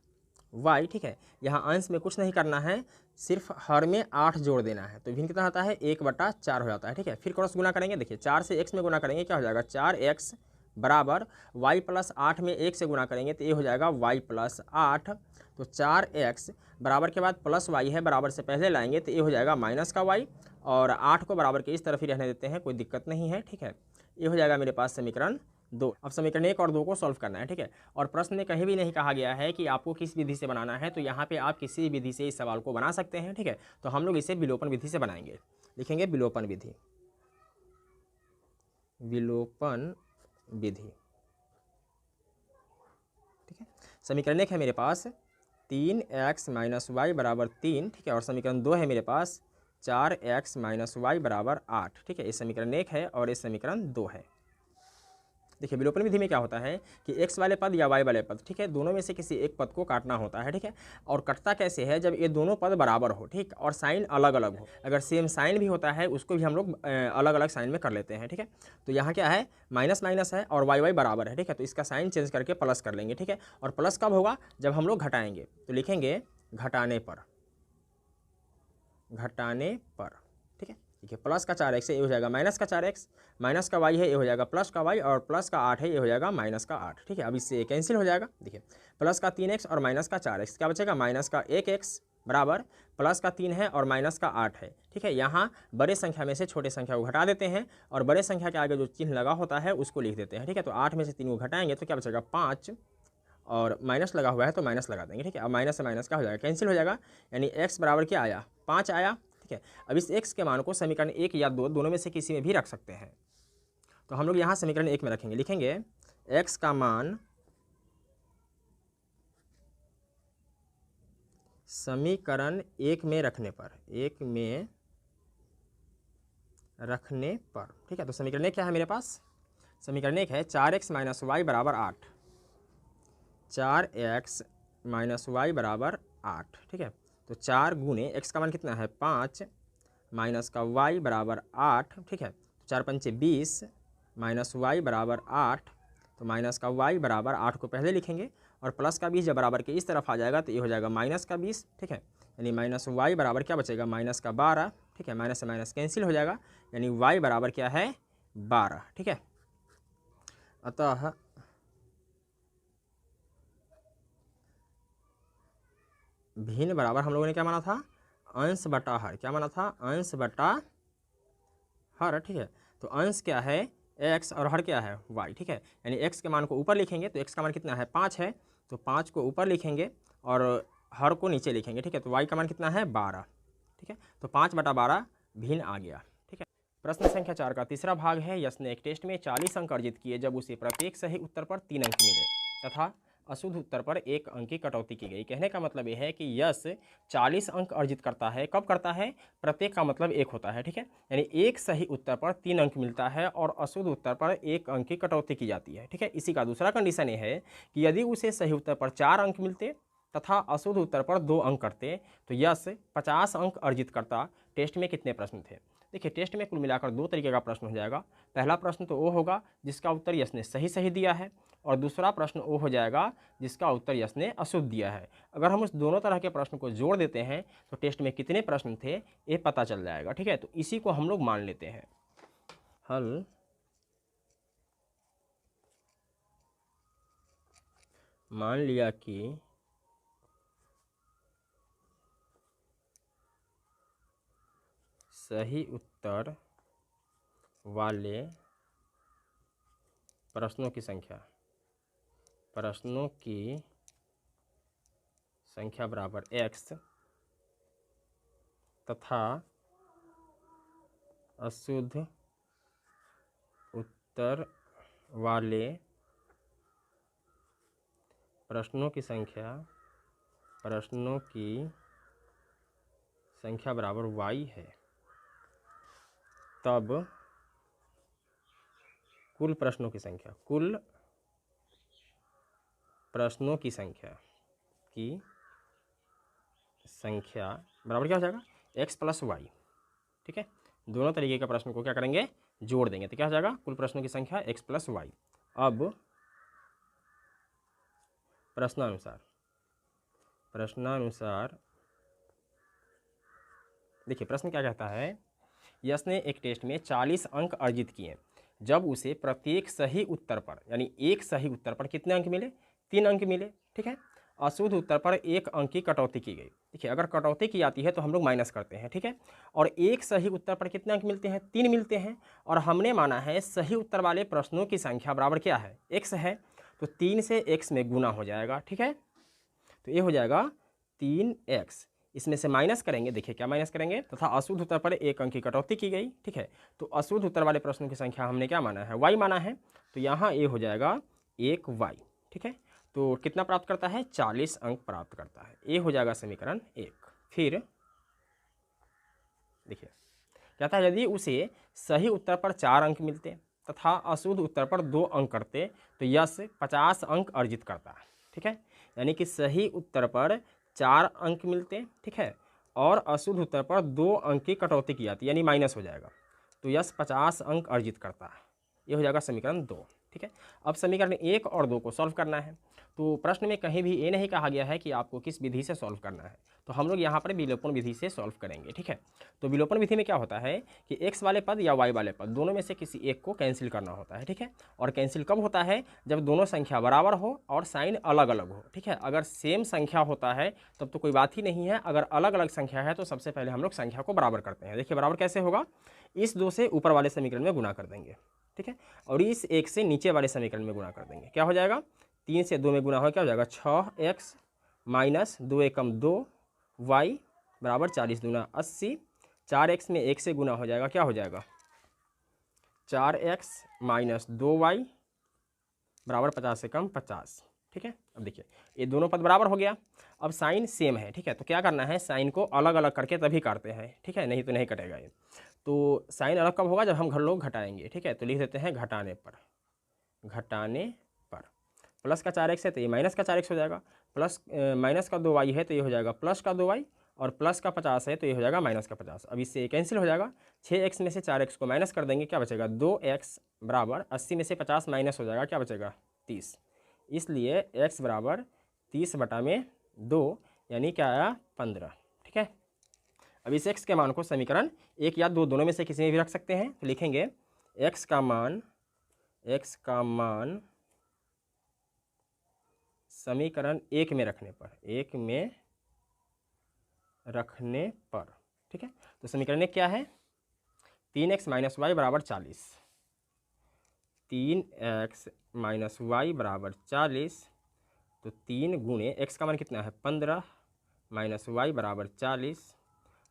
y। ठीक है, यहाँ अंश में कुछ नहीं करना है, सिर्फ हर में 8 जोड़ देना है, तो भिन्न कितना आता है, 1/4 हो जाता है। ठीक है, फिर क्रॉस गुना करेंगे। देखिए 4 से x में गुना करेंगे, क्या हो जाएगा, 4x बराबर y + 8 में 1 से गुना करेंगे तो ये हो जाएगा y + 8। तो 4x बराबर के बाद प्लस y है, बराबर से पहले लाएंगे तो ये हो जाएगा माइनस का y, और 8 को बराबर के इस तरफ ही रहने देते हैं, कोई दिक्कत नहीं है। ठीक है, ये हो जाएगा मेरे पास समीकरण 2। अब समीकरण 1 और 2 को सॉल्व करना है। ठीक है, और प्रश्न में कहीं भी नहीं कहा गया है कि आपको किस विधि से बनाना है, तो यहाँ पे आप किसी विधि से इस सवाल को बना सकते हैं। ठीक है, तो हम लोग इसे विलोपन विधि से बनाएंगे। लिखेंगे विलोपन विधि, विलोपन विधि। ठीक है, समीकरण 1 है मेरे पास 3x - y बराबर 3। ठीक है, और समीकरण 2 है मेरे पास 4x - y बराबर 8। ठीक है, ये समीकरण 1 है और ये समीकरण 2 है। देखिए विलोपन विधि में क्या होता है कि x वाले पद या y वाले पद, ठीक है, दोनों में से किसी एक पद को काटना होता है। ठीक है, और कटता कैसे है, जब ये दोनों पद बराबर हो, ठीक, और साइन अलग अलग हो। अगर सेम साइन भी होता है उसको भी हम लोग अलग अलग साइन में कर लेते हैं। ठीक है, तो यहाँ क्या है, माइनस माइनस है और y बराबर है। ठीक है, तो इसका साइन चेंज करके प्लस कर लेंगे। ठीक है, और प्लस कब होगा, जब हम लोग घटाएंगे, तो लिखेंगे घटाने पर, घटाने पर। ठीक है, देखिए प्लस का 4x है, ये हो जाएगा माइनस का 4x, माइनस का y है, ये हो जाएगा प्लस का y, और प्लस का 8 है, ये हो जाएगा माइनस का 8। ठीक है, अब इससे कैंसिल हो जाएगा। देखिए प्लस का 3x और माइनस का 4x, क्या बचेगा, माइनस का 1x बराबर प्लस का 3 है और माइनस का 8 है। ठीक है, यहाँ बड़े संख्या में से छोटे संख्या को घटा देते हैं और बड़े संख्या के आगे जो चिन्ह लगा होता है उसको लिख देते हैं। ठीक है, तो 8 में से 3 को घटाएंगे तो क्या बचेगा, 5, और माइनस लगा हुआ है तो माइनस लगा देंगे। ठीक है, अब माइनस से माइनस क्या हो जाएगा, कैंसिल हो जाएगा, यानी x बराबर क्या आया, 5 आया। ठीक है, अब इस x के मान को समीकरण 1 या 2 दोनों में से किसी में भी रख सकते हैं। तो हम लोग यहाँ समीकरण 1 में रखेंगे। लिखेंगे x का मान समीकरण 1 में रखने पर, 1 में रखने पर। ठीक है, तो समीकरण 1 क्या है मेरे पास, समीकरण 1 है 4x - y बराबर 8, 4x - y बराबर 8। ठीक है, तो 4 गुने x का मान कितना है, 5, माइनस का y बराबर 8। ठीक है, तो 4 पंचे 20 माइनस y बराबर 8, तो माइनस का y बराबर 8 को पहले लिखेंगे और प्लस का 20 जब बराबर के इस तरफ आ जाएगा तो ये हो जाएगा माइनस का 20। ठीक है, यानी माइनस y बराबर क्या बचेगा, माइनस का 12। ठीक है, माइनस से माइनस कैंसिल हो जाएगा, यानी y बराबर क्या है, 12। ठीक है, अतः भिन्न बराबर हम लोगों ने क्या माना था, अंश बटा हर। क्या माना था, अंश बटा हर। ठीक है, तो अंश क्या है, x, और हर क्या है, y। ठीक है, यानी x के मान को ऊपर लिखेंगे तो x का मान कितना है, 5 है, तो 5 को ऊपर लिखेंगे और हर को नीचे लिखेंगे। ठीक है, तो y का मान कितना है, 12। ठीक है, तो 5/12 भिन्न आ गया। ठीक है, प्रश्न संख्या 4 का तीसरा भाग है। यश ने एक टेस्ट में 40 अंक अर्जित किए जब उसे प्रत्येक सही उत्तर पर 3 अंक मिले तथा अशुद्ध उत्तर पर 1 अंक की कटौती की गई। कहने का मतलब ये है कि यश 40 अंक अर्जित करता है। कब करता है? प्रत्येक का मतलब 1 होता है, ठीक है। यानी एक सही उत्तर पर 3 अंक मिलता है और अशुद्ध उत्तर पर 1 अंक की कटौती की जाती है, ठीक है। इसी का दूसरा कंडीशन ये है कि यदि उसे सही उत्तर पर 4 अंक मिलते तथा अशुद्ध उत्तर पर 2 अंक करते तो यश 50 अंक अर्जित करता। टेस्ट में कितने प्रश्न थे? देखिए, टेस्ट में कुल मिलाकर 2 तरीके का प्रश्न हो जाएगा। पहला प्रश्न तो वो होगा जिसका उत्तर यश ने सही सही दिया है, और दूसरा प्रश्न वो हो जाएगा जिसका उत्तर यश ने अशुद्ध दिया है। अगर हम उस दोनों तरह के प्रश्न को जोड़ देते हैं तो टेस्ट में कितने प्रश्न थे ये पता चल जाएगा, ठीक है। तो इसी को हम लोग मान लेते हैं। हल मान लिया कि सही उत्तर वाले प्रश्नों की संख्या बराबर x तथा अशुद्ध उत्तर वाले प्रश्नों की संख्या बराबर y है, तब कुल प्रश्नों की संख्या बराबर क्या हो जाएगा? x प्लस वाई, ठीक है। दोनों तरीके के प्रश्न को क्या करेंगे? जोड़ देंगे तो क्या हो जाएगा? कुल प्रश्नों की संख्या x प्लस वाई। अब प्रश्नानुसार देखिए, प्रश्न क्या कहता है? यश ने एक टेस्ट में 40 अंक अर्जित किए जब उसे प्रत्येक सही उत्तर पर, यानी एक सही उत्तर पर कितने अंक मिले? 3 अंक मिले, ठीक है। अशुद्ध उत्तर पर 1 अंक की कटौती की गई। देखिए, अगर कटौती की जाती है तो हम लोग माइनस करते हैं, ठीक है। और एक सही उत्तर पर कितने अंक मिलते हैं? 3 मिलते हैं। और हमने माना है सही उत्तर वाले प्रश्नों की संख्या बराबर क्या है? x है। तो 3 से x में गुना हो जाएगा, ठीक है। तो ये हो जाएगा 3x। इसमें से माइनस करेंगे, देखिए क्या माइनस करेंगे, तथा अशुद्ध उत्तर पर 1 अंक की कटौती की गई, ठीक है। तो अशुद्ध उत्तर वाले प्रश्नों की संख्या हमने क्या माना है? y माना है। तो यहाँ ये हो जाएगा 1y, ठीक है। तो कितना प्राप्त करता है? 40 अंक प्राप्त करता है। ये हो जाएगा समीकरण 1। फिर देखिए कहता है यदि उसे सही उत्तर पर 4 अंक मिलते तथा अशुद्ध उत्तर पर 2 अंक करते तो यश 50 अंक अर्जित करता, ठीक है। यानी कि सही उत्तर पर 4 अंक मिलते, ठीक है, और अशुद्ध उत्तर पर 2 अंक की कटौती की जाती, यानी माइनस हो जाएगा, तो यश 50 अंक अर्जित करता है। ये हो जाएगा समीकरण 2, ठीक है। अब समीकरण 1 और 2 को सॉल्व करना है। तो प्रश्न में कहीं भी ये नहीं कहा गया है कि आपको किस विधि से सॉल्व करना है, तो हम लोग यहाँ पर विलोपन विधि से सॉल्व करेंगे, ठीक है। तो विलोपन विधि में क्या होता है कि x वाले पद या y वाले पद दोनों में से किसी एक को कैंसिल करना होता है, ठीक है। और कैंसिल कब होता है? जब दोनों संख्या बराबर हो और साइन अलग अलग हो, ठीक है। अगर सेम संख्या होता है तब तो कोई बात ही नहीं है। अगर अलग अलग संख्या है तो सबसे पहले हम लोग संख्या को बराबर करते हैं। देखिए बराबर कैसे होगा? इस 2 से ऊपर वाले समीकरण में गुना कर देंगे, ठीक है, और इस 1 से नीचे वाले समीकरण में गुना कर देंगे। क्या हो जाएगा? 3 से 2 में गुना हो क्या हो जाएगा? 6x माइनस 2 एकम 2 y बराबर 40 दूना 80। 4x में 1 से गुना हो जाएगा, क्या हो जाएगा? 4x माइनस 2y बराबर 50 से कम 50, ठीक है। अब देखिए ये दोनों पद बराबर हो गया। अब साइन सेम है, ठीक है, तो क्या करना है? साइन को अलग अलग करके तभी काटते हैं, ठीक है, नहीं तो नहीं कटेगा ये। तो साइन अलग कब होगा? जब हम घर लोग घटाएंगे, ठीक है। तो लिख देते हैं घटाने पर प्लस का 4x है तो ये माइनस का 4x हो जाएगा, प्लस माइनस का 2y है तो ये हो जाएगा प्लस का 2y, और प्लस का 50 है तो ये हो जाएगा माइनस का 50। अब इससे कैंसिल हो जाएगा। 6x में से 4x को माइनस कर देंगे, क्या बचेगा? 2x बराबर 80 में से 50 माइनस हो जाएगा, क्या बचेगा? 30। इसलिए x बराबर 30/2 यानी क्या आया? 15, ठीक है। अब इस x के मान को समीकरण 1 या 2 दोनों में से किसी में भी रख सकते हैं। तो लिखेंगे x का मान समीकरण 1 में रखने पर, ठीक है। तो समीकरण 1 क्या है? 3x माइनस वाई बराबर 40। 3x माइनस वाई बराबर 40। तो 3 गुणे x का मान कितना है? 15 माइनस वाई बराबर 40,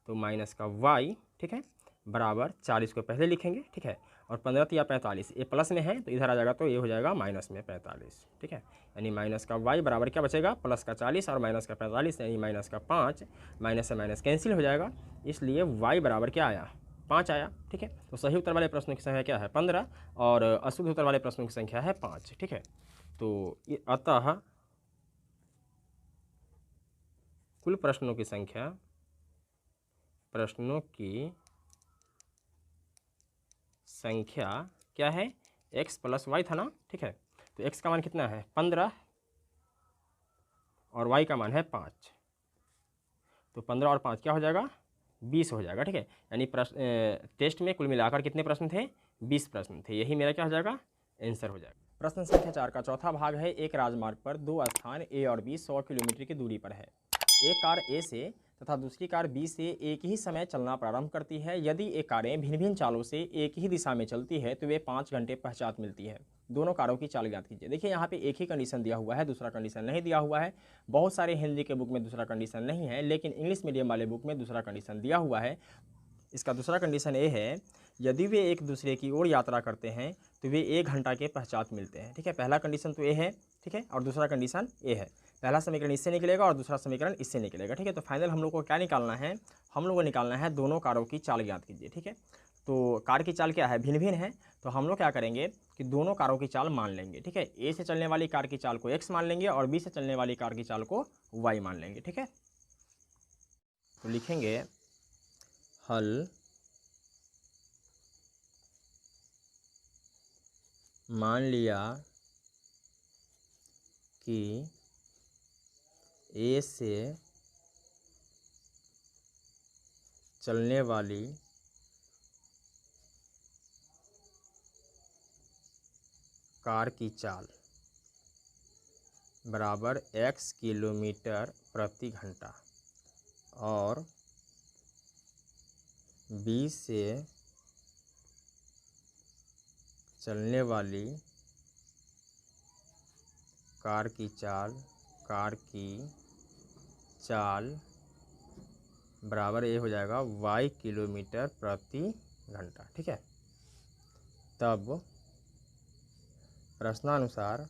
तो माइनस का y, ठीक है। बराबर 40 को पहले लिखेंगे, ठीक है। और 15 या 45, ये प्लस में है तो इधर आ जाएगा, तो ये हो जाएगा माइनस में 45, ठीक है। यानी माइनस का y बराबर क्या बचेगा, प्लस का 40 और माइनस का 45, यानी माइनस का 5, माइनस से माइनस कैंसिल हो जाएगा, इसलिए y बराबर क्या आया, 5 आया, ठीक है। तो सही उत्तर वाले प्रश्नों की संख्या क्या है, 15, और अशुद्ध उत्तर वाले प्रश्नों की संख्या है 5, ठीक है। तो अतः कुल प्रश्नों की संख्या, क्या है, x प्लस वाई था ना, ठीक है। तो x का मान कितना है, 15, और y का मान है 5, तो 15 और 5 क्या हो जाएगा, 20 हो जाएगा, ठीक है। यानी टेस्ट में कुल मिलाकर कितने प्रश्न थे, 20 प्रश्न थे। यही मेरा क्या हो जाएगा, आंसर हो जाएगा। प्रश्न संख्या 4 का चौथा भाग है, एक राजमार्ग पर दो स्थान A और B 100 किलोमीटर की दूरी पर है। एक कार A से तथा दूसरी कार B से एक ही समय चलना प्रारंभ करती है। यदि ये कारें भिन्न भिन्न चालों से एक ही दिशा में चलती है तो वे 5 घंटे पश्चात मिलती है। दोनों कारों की चाल ज्ञात कीजिए। देखिए यहाँ पे एक ही कंडीशन दिया हुआ है, दूसरा कंडीशन नहीं दिया हुआ है। बहुत सारे हिंदी के बुक में दूसरा कंडीशन नहीं है, लेकिन इंग्लिश मीडियम वाले बुक में दूसरा कंडीशन दिया हुआ है। इसका दूसरा कंडीशन ये है, यदि वे एक दूसरे की ओर यात्रा करते हैं तो वे 1 घंटा के पश्चात मिलते हैं, ठीक है। पहला कंडीशन तो ये है, ठीक है, और दूसरा कंडीशन ये है। पहला समीकरण इससे निकलेगा और दूसरा समीकरण इससे निकलेगा, ठीक है। तो फाइनल हम लोग को क्या निकालना है, हम लोग को निकालना है दोनों कारों की चाल ज्ञात कीजिए, ठीक है। तो कार की चाल क्या है, भिन्न भिन्न है, तो हम लोग क्या करेंगे कि दोनों कारों की चाल मान लेंगे, ठीक है। ए से चलने वाली कार की चाल को x मान लेंगे और बी से चलने वाली कार की चाल को y मान लेंगे, ठीक है। तो लिखेंगे हल मान लिया कि ए से चलने वाली कार की चाल बराबर x किलोमीटर प्रति घंटा और B से चलने वाली कार की चाल बराबर ये हो जाएगा y किलोमीटर प्रति घंटा, ठीक है। तब प्रश्नानुसार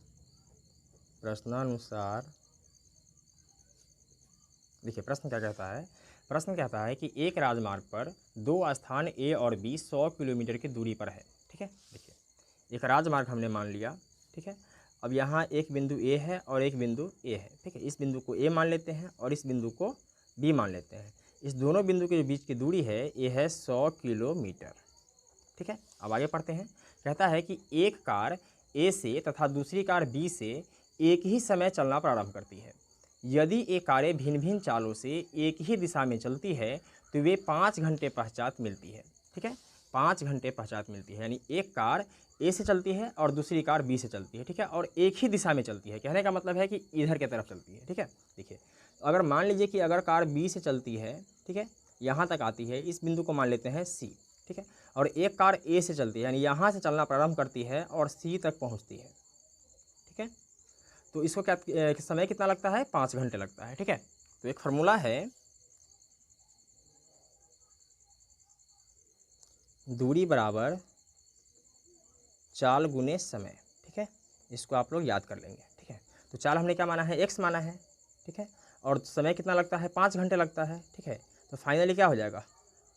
देखिए प्रश्न क्या कहता है, प्रश्न कहता है कि एक राजमार्ग पर दो स्थान A और B 100 किलोमीटर की दूरी पर है, ठीक है। देखिए एक राजमार्ग हमने मान लिया, ठीक है। अब यहाँ एक बिंदु A है और एक बिंदु A है, ठीक है। इस बिंदु को A मान लेते हैं और इस बिंदु को B मान लेते हैं। इस दोनों बिंदु के बीच की दूरी है, ये है 100 किलोमीटर, ठीक है। अब आगे पढ़ते हैं। कहता है कि एक कार A से तथा दूसरी कार B से एक ही समय चलना प्रारंभ करती है। यदि ये कारें भिन्न भिन्न चालों से एक ही दिशा में चलती है तो वे 5 घंटे पश्चात मिलती है, ठीक है। 5 घंटे पश्चात मिलती है, यानी एक कार A से चलती है और दूसरी कार B से चलती है, ठीक है, और एक ही दिशा में चलती है। कहने का मतलब है कि इधर की तरफ चलती है, ठीक है। देखिए अगर मान लीजिए कि अगर कार B से चलती है, ठीक है, यहाँ तक आती है, इस बिंदु को मान लेते हैं C, ठीक है, और एक कार A से चलती है, यानी यहाँ से चलना प्रारंभ करती है और C तक पहुँचती है, ठीक है। तो इसको क्या समय कितना लगता है, 5 घंटे लगता है, ठीक है। तो एक फार्मूला है, दूरी बराबर चाल गुने समय, ठीक है। इसको आप लोग याद कर लेंगे, ठीक है। तो चाल हमने क्या माना है, x माना है, ठीक है, और समय कितना लगता है, 5 घंटे लगता है, ठीक है। तो फाइनली क्या हो जाएगा,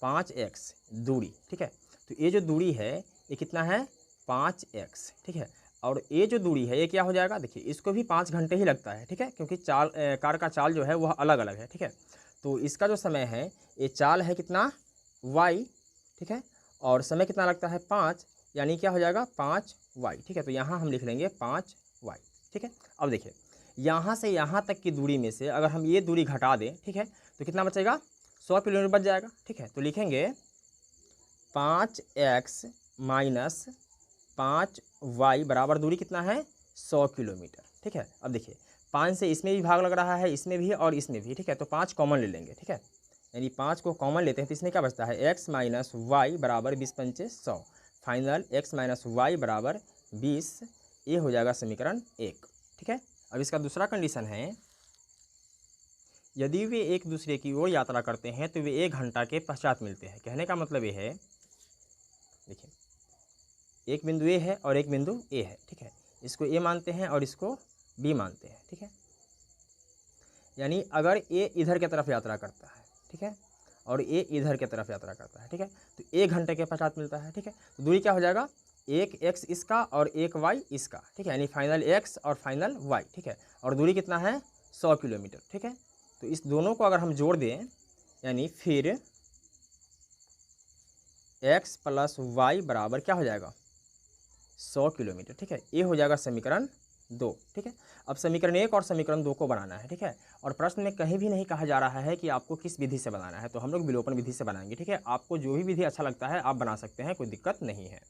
5x दूरी, ठीक है। तो ये जो दूरी है ये कितना है, 5x, ठीक है। और ये जो दूरी है ये क्या हो जाएगा, देखिए इसको भी 5 घंटे ही लगता है, ठीक है, क्योंकि कार का चाल जो है वह अलग अलग है, ठीक है। तो इसका जो समय है, ये चाल है कितना, y, ठीक है, और समय कितना लगता है 5, यानी क्या हो जाएगा 5y, ठीक है। तो यहाँ हम लिख लेंगे 5y, ठीक है। अब देखिए यहाँ से यहाँ तक की दूरी में से अगर हम ये दूरी घटा दें, ठीक है, तो कितना बचेगा, 100 किलोमीटर बच जाएगा, ठीक है। तो लिखेंगे 5x माइनस 5y बराबर दूरी कितना है, 100 किलोमीटर, ठीक है। अब देखिए 5 से इसमें भी भाग लग रहा है, इसमें भी और इसमें भी, ठीक है। तो 5 कॉमन ले लेंगे, ठीक है, यानी 5 को कॉमन लेते हैं तो इसमें क्या बचता है, x माइनस वाई बराबर 20 पंचे 100, फाइनल x माइनस वाई बराबर 20, ये हो जाएगा समीकरण 1, ठीक है। अब इसका दूसरा कंडीशन है यदि वे एक दूसरे की ओर यात्रा करते हैं तो वे 1 घंटा के पश्चात मिलते हैं। कहने का मतलब ये है, देखिए एक बिंदु ए है और एक बिंदु ए है, ठीक है, इसको ए मानते हैं और इसको बी मानते हैं, ठीक है। यानी अगर ए इधर की तरफ यात्रा करता है, ठीक है, और ए इधर की तरफ यात्रा करता है, ठीक है, तो 1 घंटे के पश्चात मिलता है, ठीक है। तो दूरी क्या हो जाएगा, एक एक्स इसका और एक वाई इसका, ठीक है, यानी फाइनल एक्स और फाइनल वाई, ठीक है। और दूरी कितना है, 100 किलोमीटर, ठीक है। तो इस दोनों को अगर हम जोड़ दें, यानी फिर एक्स प्लस वाई बराबर क्या हो जाएगा, 100 किलोमीटर, ठीक है। ये हो जाएगा समीकरण 2, ठीक है। अब समीकरण 1 और समीकरण 2 को बनाना है, ठीक है। और प्रश्न में कहीं भी नहीं कहा जा रहा है कि आपको किस विधि से बनाना है, तो हम लोग विलोपन विधि से बनाएंगे, ठीक है। आपको जो भी विधि अच्छा लगता है आप बना सकते हैं, कोई दिक्कत नहीं है।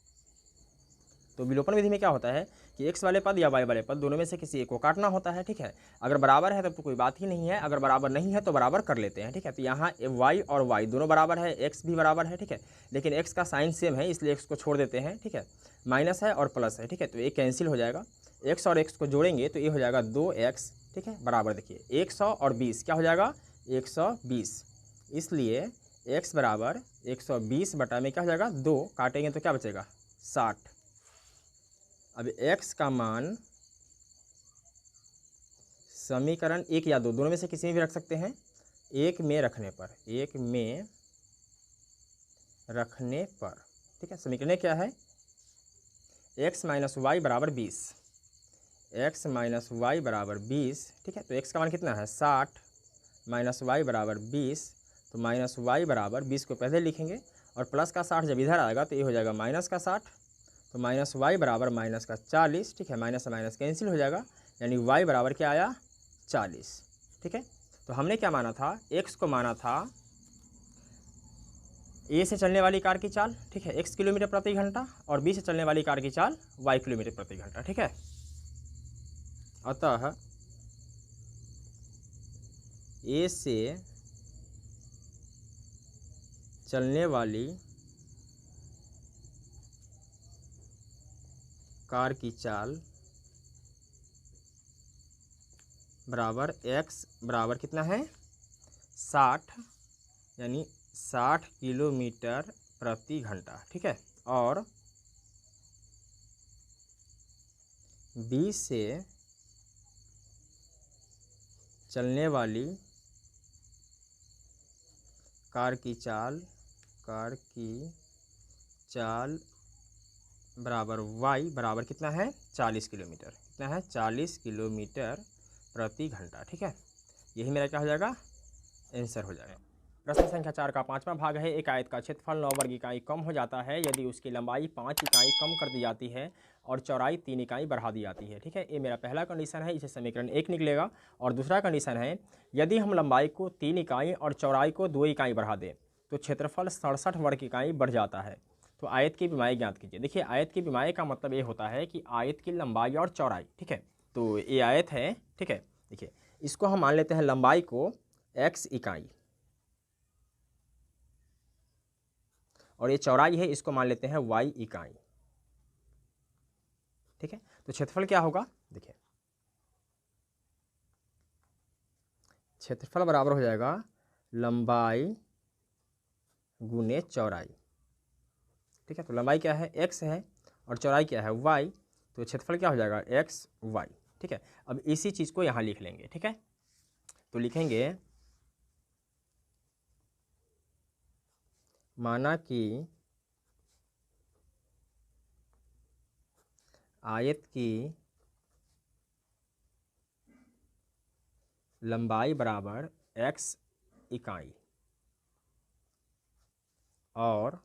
तो विलोपन विधि में क्या होता है कि एक्स वाले पद या वाई वाले पद दोनों में से किसी एक को काटना होता है, ठीक है। अगर बराबर है तब तो कोई बात ही नहीं है, अगर बराबर नहीं है तो बराबर कर लेते हैं, ठीक है। तो यहाँ वाई और वाई दोनों बराबर है, एक्स भी बराबर है, ठीक है, लेकिन एक्स का साइन सेम है इसलिए एक्स को छोड़ देते हैं, ठीक है। माइनस है और प्लस है, ठीक है, तो ये कैंसिल हो जाएगा। एक्स और एक्स को जोड़ेंगे तो ये हो जाएगा 2x, ठीक है, बराबर देखिए 100 और 20 क्या हो जाएगा, 120। इसलिए x बराबर 120 बटा में क्या हो जाएगा 2, काटेंगे तो क्या बचेगा 60। अब x का मान समीकरण 1 या 2 दोनों में से किसी में भी रख सकते हैं। 1 में रखने पर, 1 में रखने पर, ठीक है, समीकरण क्या है, x माइनस वाई बराबर 20, x माइनस वाई बराबर 20, ठीक है। तो x का मान कितना है 60 माइनस वाई बराबर 20, तो माइनस वाई बराबर 20 को पहले लिखेंगे और प्लस का 60 जब इधर आएगा तो ये हो जाएगा माइनस का 60, तो माइनस वाई बराबर माइनस का 40, ठीक है, माइनस से माइनस कैंसिल हो जाएगा, यानी वाई बराबर क्या आया 40, ठीक है। तो हमने क्या माना था, एक्स को माना था ए से चलने वाली कार की चाल, ठीक है, x किलोमीटर प्रति घंटा, और बी से चलने वाली कार की चाल y किलोमीटर प्रति घंटा, ठीक है। अतः ए से चलने वाली कार की चाल बराबर x बराबर कितना है 60, यानी 60 किलोमीटर प्रति घंटा, ठीक है। और बी से चलने वाली कार की चाल बराबर y बराबर कितना है 40 किलोमीटर, कितना है 40 किलोमीटर प्रति घंटा, ठीक है। यही मेरा क्या हो जाएगा, आंसर हो जाएगा। प्रश्न संख्या 4 का 5वां भाग है, एक आयत का क्षेत्रफल 9 वर्ग इकाई कम हो जाता है यदि उसकी लंबाई 5 इकाई कम कर दी जाती है और चौड़ाई 3 इकाई बढ़ा दी जाती है, ठीक है। ये मेरा पहला कंडीशन है, इसे समीकरण 1 निकलेगा। और दूसरा कंडीशन है, यदि हम लंबाई को 3 इकाई और चौड़ाई को 2 इकाई बढ़ा दें तो क्षेत्रफल 67 वर्ग इकाई बढ़ जाता है। तो आयत की विमाएँ ज्ञात कीजिए। देखिए आयत की विमाएँ का मतलब ये होता है कि आयत की लंबाई और चौड़ाई, ठीक है। तो ये आयत है, ठीक है, देखिए इसको हम मान लेते हैं लंबाई को x इकाई और ये चौड़ाई है इसको मान लेते हैं y इकाई, ठीक है। तो क्षेत्रफल क्या होगा, देखिए क्षेत्रफल बराबर हो जाएगा लंबाई गुने चौड़ाई, ठीक है। तो लंबाई क्या है x है और चौड़ाई क्या है y, तो क्षेत्रफल क्या हो जाएगा x y, ठीक है। अब इसी चीज़ को यहाँ लिख लेंगे, ठीक है। तो लिखेंगे माना कि आयत की लंबाई बराबर x इकाई और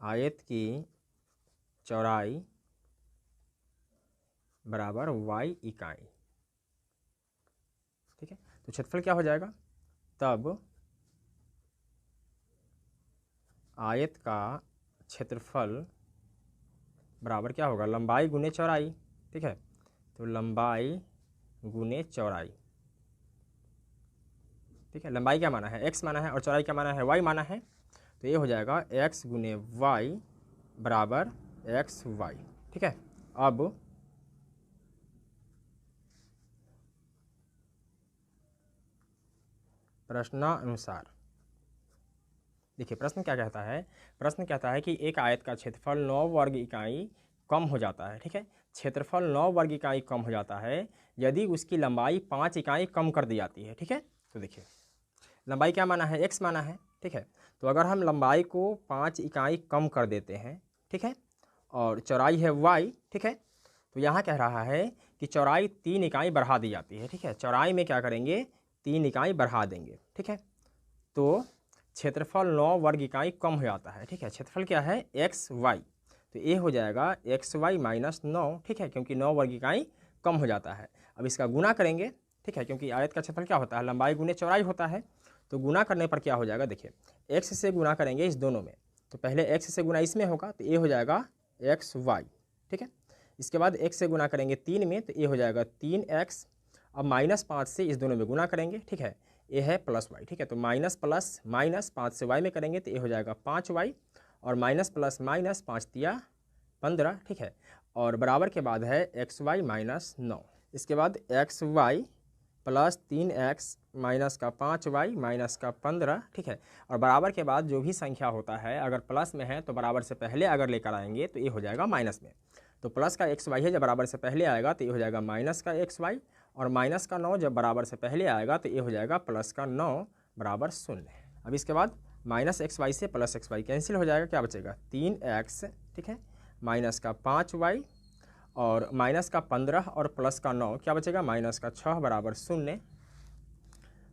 आयत की चौड़ाई बराबर y इकाई, ठीक है। तो क्षेत्रफल क्या हो जाएगा, तब आयत का क्षेत्रफल बराबर क्या होगा लंबाई गुने चौड़ाई, ठीक है। तो लंबाई गुने चौड़ाई, ठीक है। लंबाई क्या माना है x माना है और चौड़ाई क्या माना है y माना है, तो ये हो जाएगा x गुने y बराबर xy, ठीक है। अब प्रश्नानुसार। देखिए प्रश्न क्या कहता है, प्रश्न कहता है कि एक आयत का क्षेत्रफल 9 वर्ग इकाई कम हो जाता है। ठीक है, क्षेत्रफल 9 वर्ग इकाई कम हो जाता है यदि उसकी लंबाई 5 इकाई कम कर दी जाती है। ठीक है, तो देखिए लंबाई क्या माना है, x माना है। ठीक है, तो अगर हम लंबाई को 5 इकाई कम कर देते हैं, ठीक है, और चौड़ाई है y, ठीक है, तो यहाँ कह रहा है कि चौड़ाई 3 इकाई बढ़ा दी जाती है। ठीक है, चौड़ाई में क्या करेंगे, 3 इकाई बढ़ा देंगे। ठीक है, तो क्षेत्रफल 9 वर्ग इकाई कम हो जाता है। ठीक है, क्षेत्रफल क्या है, एक्स वाई, तो ये हो जाएगा एक्स वाई माइनस 9। ठीक है, क्योंकि 9 वर्ग इकाई कम हो जाता है। अब इसका गुना करेंगे। ठीक है, क्योंकि आयत का क्षेत्रफल क्या होता है, लंबाई गुने चौड़ाई होता है, तो गुना करने पर क्या हो जाएगा, देखिए एक्स से गुना करेंगे इस दोनों में, तो पहले एक्स से गुना इसमें होगा, तो ये हो जाएगा एक्स वाई। ठीक है, इसके बाद एक्स से गुना करेंगे 3 में, तो ये हो जाएगा 3x। अब -5 से इस दोनों में गुना करेंगे। ठीक है, ये है प्लस वाई। ठीक है, तो माइनस प्लस माइनस 5 से y में करेंगे तो ये हो जाएगा 5y, और माइनस प्लस माइनस 5 तिया 15। ठीक है, और बराबर के बाद है एक्स वाई माइनस 9। इसके बाद x Y plus 3x minus का 5y माइनस का 15। ठीक है, और बराबर के बाद जो भी संख्या होता है अगर प्लस में है तो बराबर से पहले अगर लेकर आएंगे तो ये हो जाएगा माइनस में। तो प्लस का एक्स वाई है, जब बराबर से पहले आएगा तो ये हो जाएगा माइनस का एक्स वाई, और माइनस का 9 जब बराबर से पहले आएगा तो ये हो जाएगा प्लस का 9 बराबर 0। अब इसके बाद माइनस एक्स वाई से प्लस एक्स वाई कैंसिल हो जाएगा, क्या बचेगा 3x। ठीक है, माइनस का 5y, और माइनस का 15 और प्लस का 9 क्या बचेगा, माइनस का 6 बराबर 0।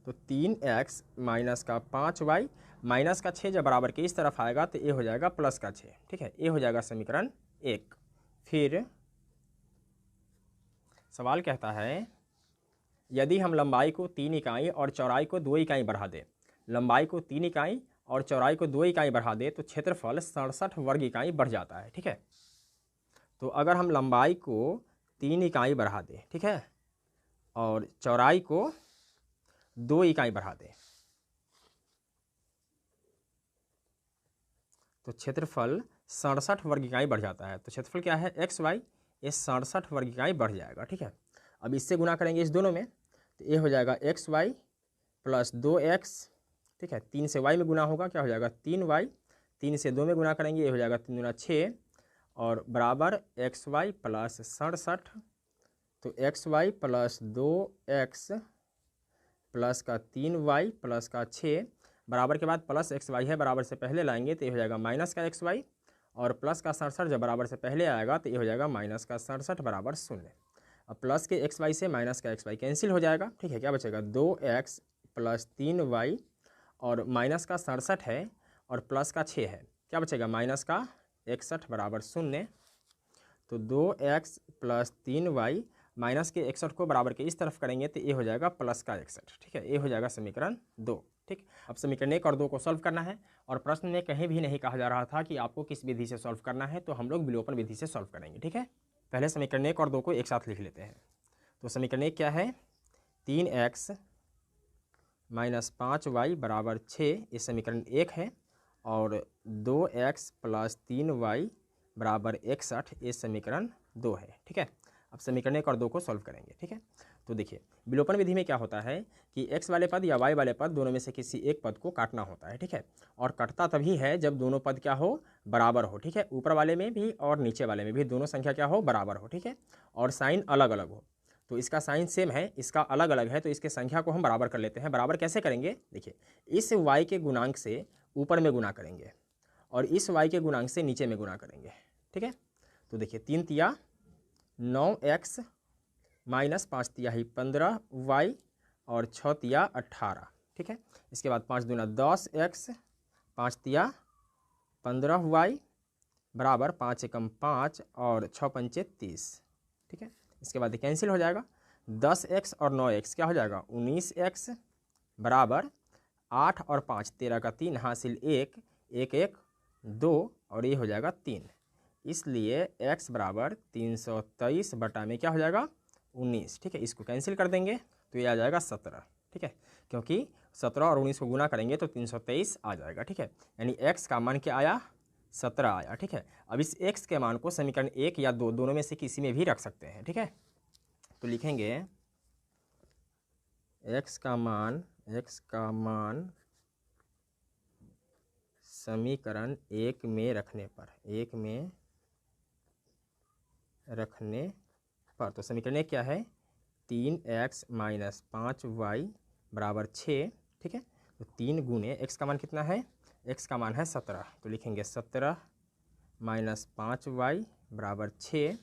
तो 3x माइनस का 5y माइनस का 6 जब बराबर के इस तरफ आएगा तो ये हो जाएगा प्लस का 6। ठीक है, ये हो जाएगा समीकरण 1। फिर सवाल कहता है यदि हम लंबाई को 3 इकाई और चौड़ाई को 2 इकाई बढ़ा दें, लंबाई को 3 इकाई और चौड़ाई को 2 इकाई बढ़ा दें तो क्षेत्रफल 67 वर्ग इकाई बढ़ जाता है। ठीक है, तो अगर हम लंबाई को 3 इकाई बढ़ा दें, ठीक है, और चौड़ाई को 2 इकाई बढ़ा दें तो क्षेत्रफल 67 वर्ग इकाई बढ़ जाता है। तो क्षेत्रफल क्या है, एक्स वाई, ये 67 वर्ग इकाई बढ़ जाएगा। ठीक है, अब इससे गुना करेंगे इस दोनों में, तो ये हो जाएगा एक्स वाई प्लस 2x। ठीक है, 3 से y में गुना होगा, क्या हो जाएगा 3y, 3 से 2 में गुना करेंगे, ये हो जाएगा 3 दूना 6, और बराबर एक्स वाई प्लस 67। तो x Y plus 2x plus का 3y प्लस का 6 बराबर के बाद प्लस एक्स वाई है, बराबर से पहले लाएंगे तो ये हो जाएगा माइनस का एक्स वाई, और प्लस का 67 जब बराबर से पहले आएगा तो ये हो जाएगा माइनस का 67 बराबर 0। अब प्लस के एक्स वाई से माइनस का एक्स वाई कैंसिल हो जाएगा। ठीक है, क्या बचेगा 2x प्लस 3y, और माइनस का 67 है और प्लस का 6 है, क्या बचेगा माइनस का 61 बराबर 0। तो 2x प्लस 3y माइनस के 61 को बराबर के इस तरफ करेंगे तो ये हो जाएगा प्लस का 61। ठीक है, ये हो जाएगा समीकरण 2। ठीक, अब समीकरण 1 और 2 को सॉल्व करना है, और प्रश्न में कहीं भी नहीं कहा जा रहा था कि आपको किस विधि से सॉल्व करना है, तो हम लोग विलोपन विधि से सॉल्व करेंगे। ठीक है, पहले समीकरण 1 और 2 को एक साथ लिख लेते हैं। तो समीकरण 1 क्या है, 3x माइनस 5y बराबर 6, ये समीकरण 1 है, और 2x प्लस 3y बराबर 61, ये समीकरण 2 है। ठीक है, अब समीकरण 1 और 2 को सॉल्व करेंगे। ठीक है, तो देखिए विलोपन विधि में क्या होता है कि x वाले पद या y वाले पद दोनों में से किसी एक पद को काटना होता है। ठीक है, और कटता तभी है जब दोनों पद क्या हो, बराबर हो। ठीक है, ऊपर वाले में भी और नीचे वाले में भी दोनों संख्या क्या हो, बराबर हो। ठीक है, और साइन अलग अलग हो। तो इसका साइन सेम है, इसका अलग अलग है, तो इसके संख्या को हम बराबर कर लेते हैं। बराबर कैसे करेंगे, देखिए इस y के गुणांक से ऊपर में गुना करेंगे और इस y के गुणांक से नीचे में गुना करेंगे। ठीक है, तो देखिए 3 तिया 9x माइनस 5 तिहाई 15y और 6 तिया 18। ठीक है, इसके बाद 5 दूना 10x, 5 तिया 15y बराबर 5 एकम 5 और 6 पंचे 30। ठीक है, इसके बाद कैंसिल हो जाएगा, 10x और 9x क्या हो जाएगा 19x बराबर 8 और 5 13 का 3 हासिल 1 1 1 2 और ये हो जाएगा 3। इसलिए x बराबर 323 बटा में क्या हो जाएगा 19। ठीक है, इसको कैंसिल कर देंगे तो ये आ जाएगा 17। ठीक है, क्योंकि 17 और 19 को गुना करेंगे तो 323 आ जाएगा। ठीक है, यानी x का मान क्या आया 17 आया। ठीक है, अब इस x के मान को समीकरण 1 या 2 दोनों में से किसी में भी रख सकते हैं। ठीक है, तो लिखेंगे x का मान x का मान समीकरण 1 में रखने पर, तो समीकरण 1 क्या है, 3x माइनस 5y बराबर 6, ठीक है। तो 3 गुने x का मान कितना है, x का मान है 17, तो लिखेंगे 17 माइनस 5y बराबर 6,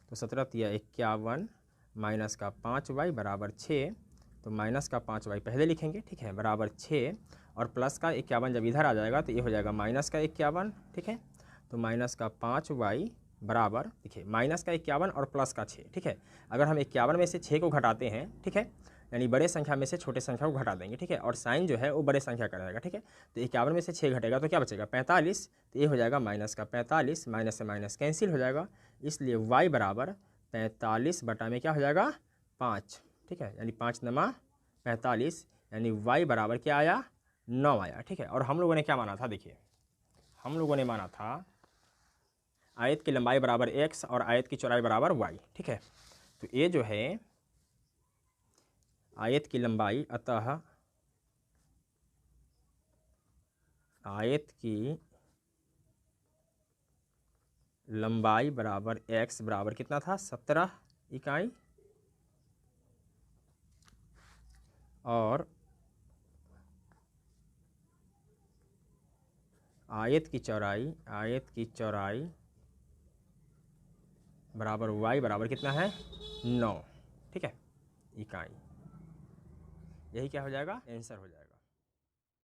तो 17 तिया 51 माइनस का 5y बराबर 6, तो माइनस का 5y पहले लिखेंगे, ठीक है, बराबर 6, और प्लस का 51 जब इधर आ जाएगा तो ये हो जाएगा माइनस का 51, ठीक है। तो माइनस का 5y बराबर, देखिए माइनस का 51 और प्लस का 6, ठीक है। अगर हम 51 में से 6 को घटाते हैं, ठीक है, यानी बड़े संख्या में से छोटे संख्या को घटा देंगे, ठीक है, और साइन जो है वो बड़े संख्या का रहेगा, ठीक है। तो 51 में से 6 घटेगा तो क्या बचेगा, 45, तो ये हो जाएगा माइनस का 45, माइनस से माइनस कैंसिल हो जाएगा, इसलिए y बराबर 45 बटा में क्या हो जाएगा 5, ठीक है, यानी 5 नमा 45, यानी y बराबर क्या आया 9 आया, ठीक है। और हम लोगों ने क्या माना था, देखिए हम लोगों ने माना था आयत की लंबाई बराबर x और आयत की चौड़ाई बराबर y, ठीक है। तो ये जो है आयत की लंबाई, अतः आयत की लंबाई बराबर x बराबर कितना था 17 इकाई, और आयत की चौड़ाई बराबर y बराबर कितना है 9, ठीक है, इकाई। यही क्या हो जाएगा, आंसर हो जाएगा।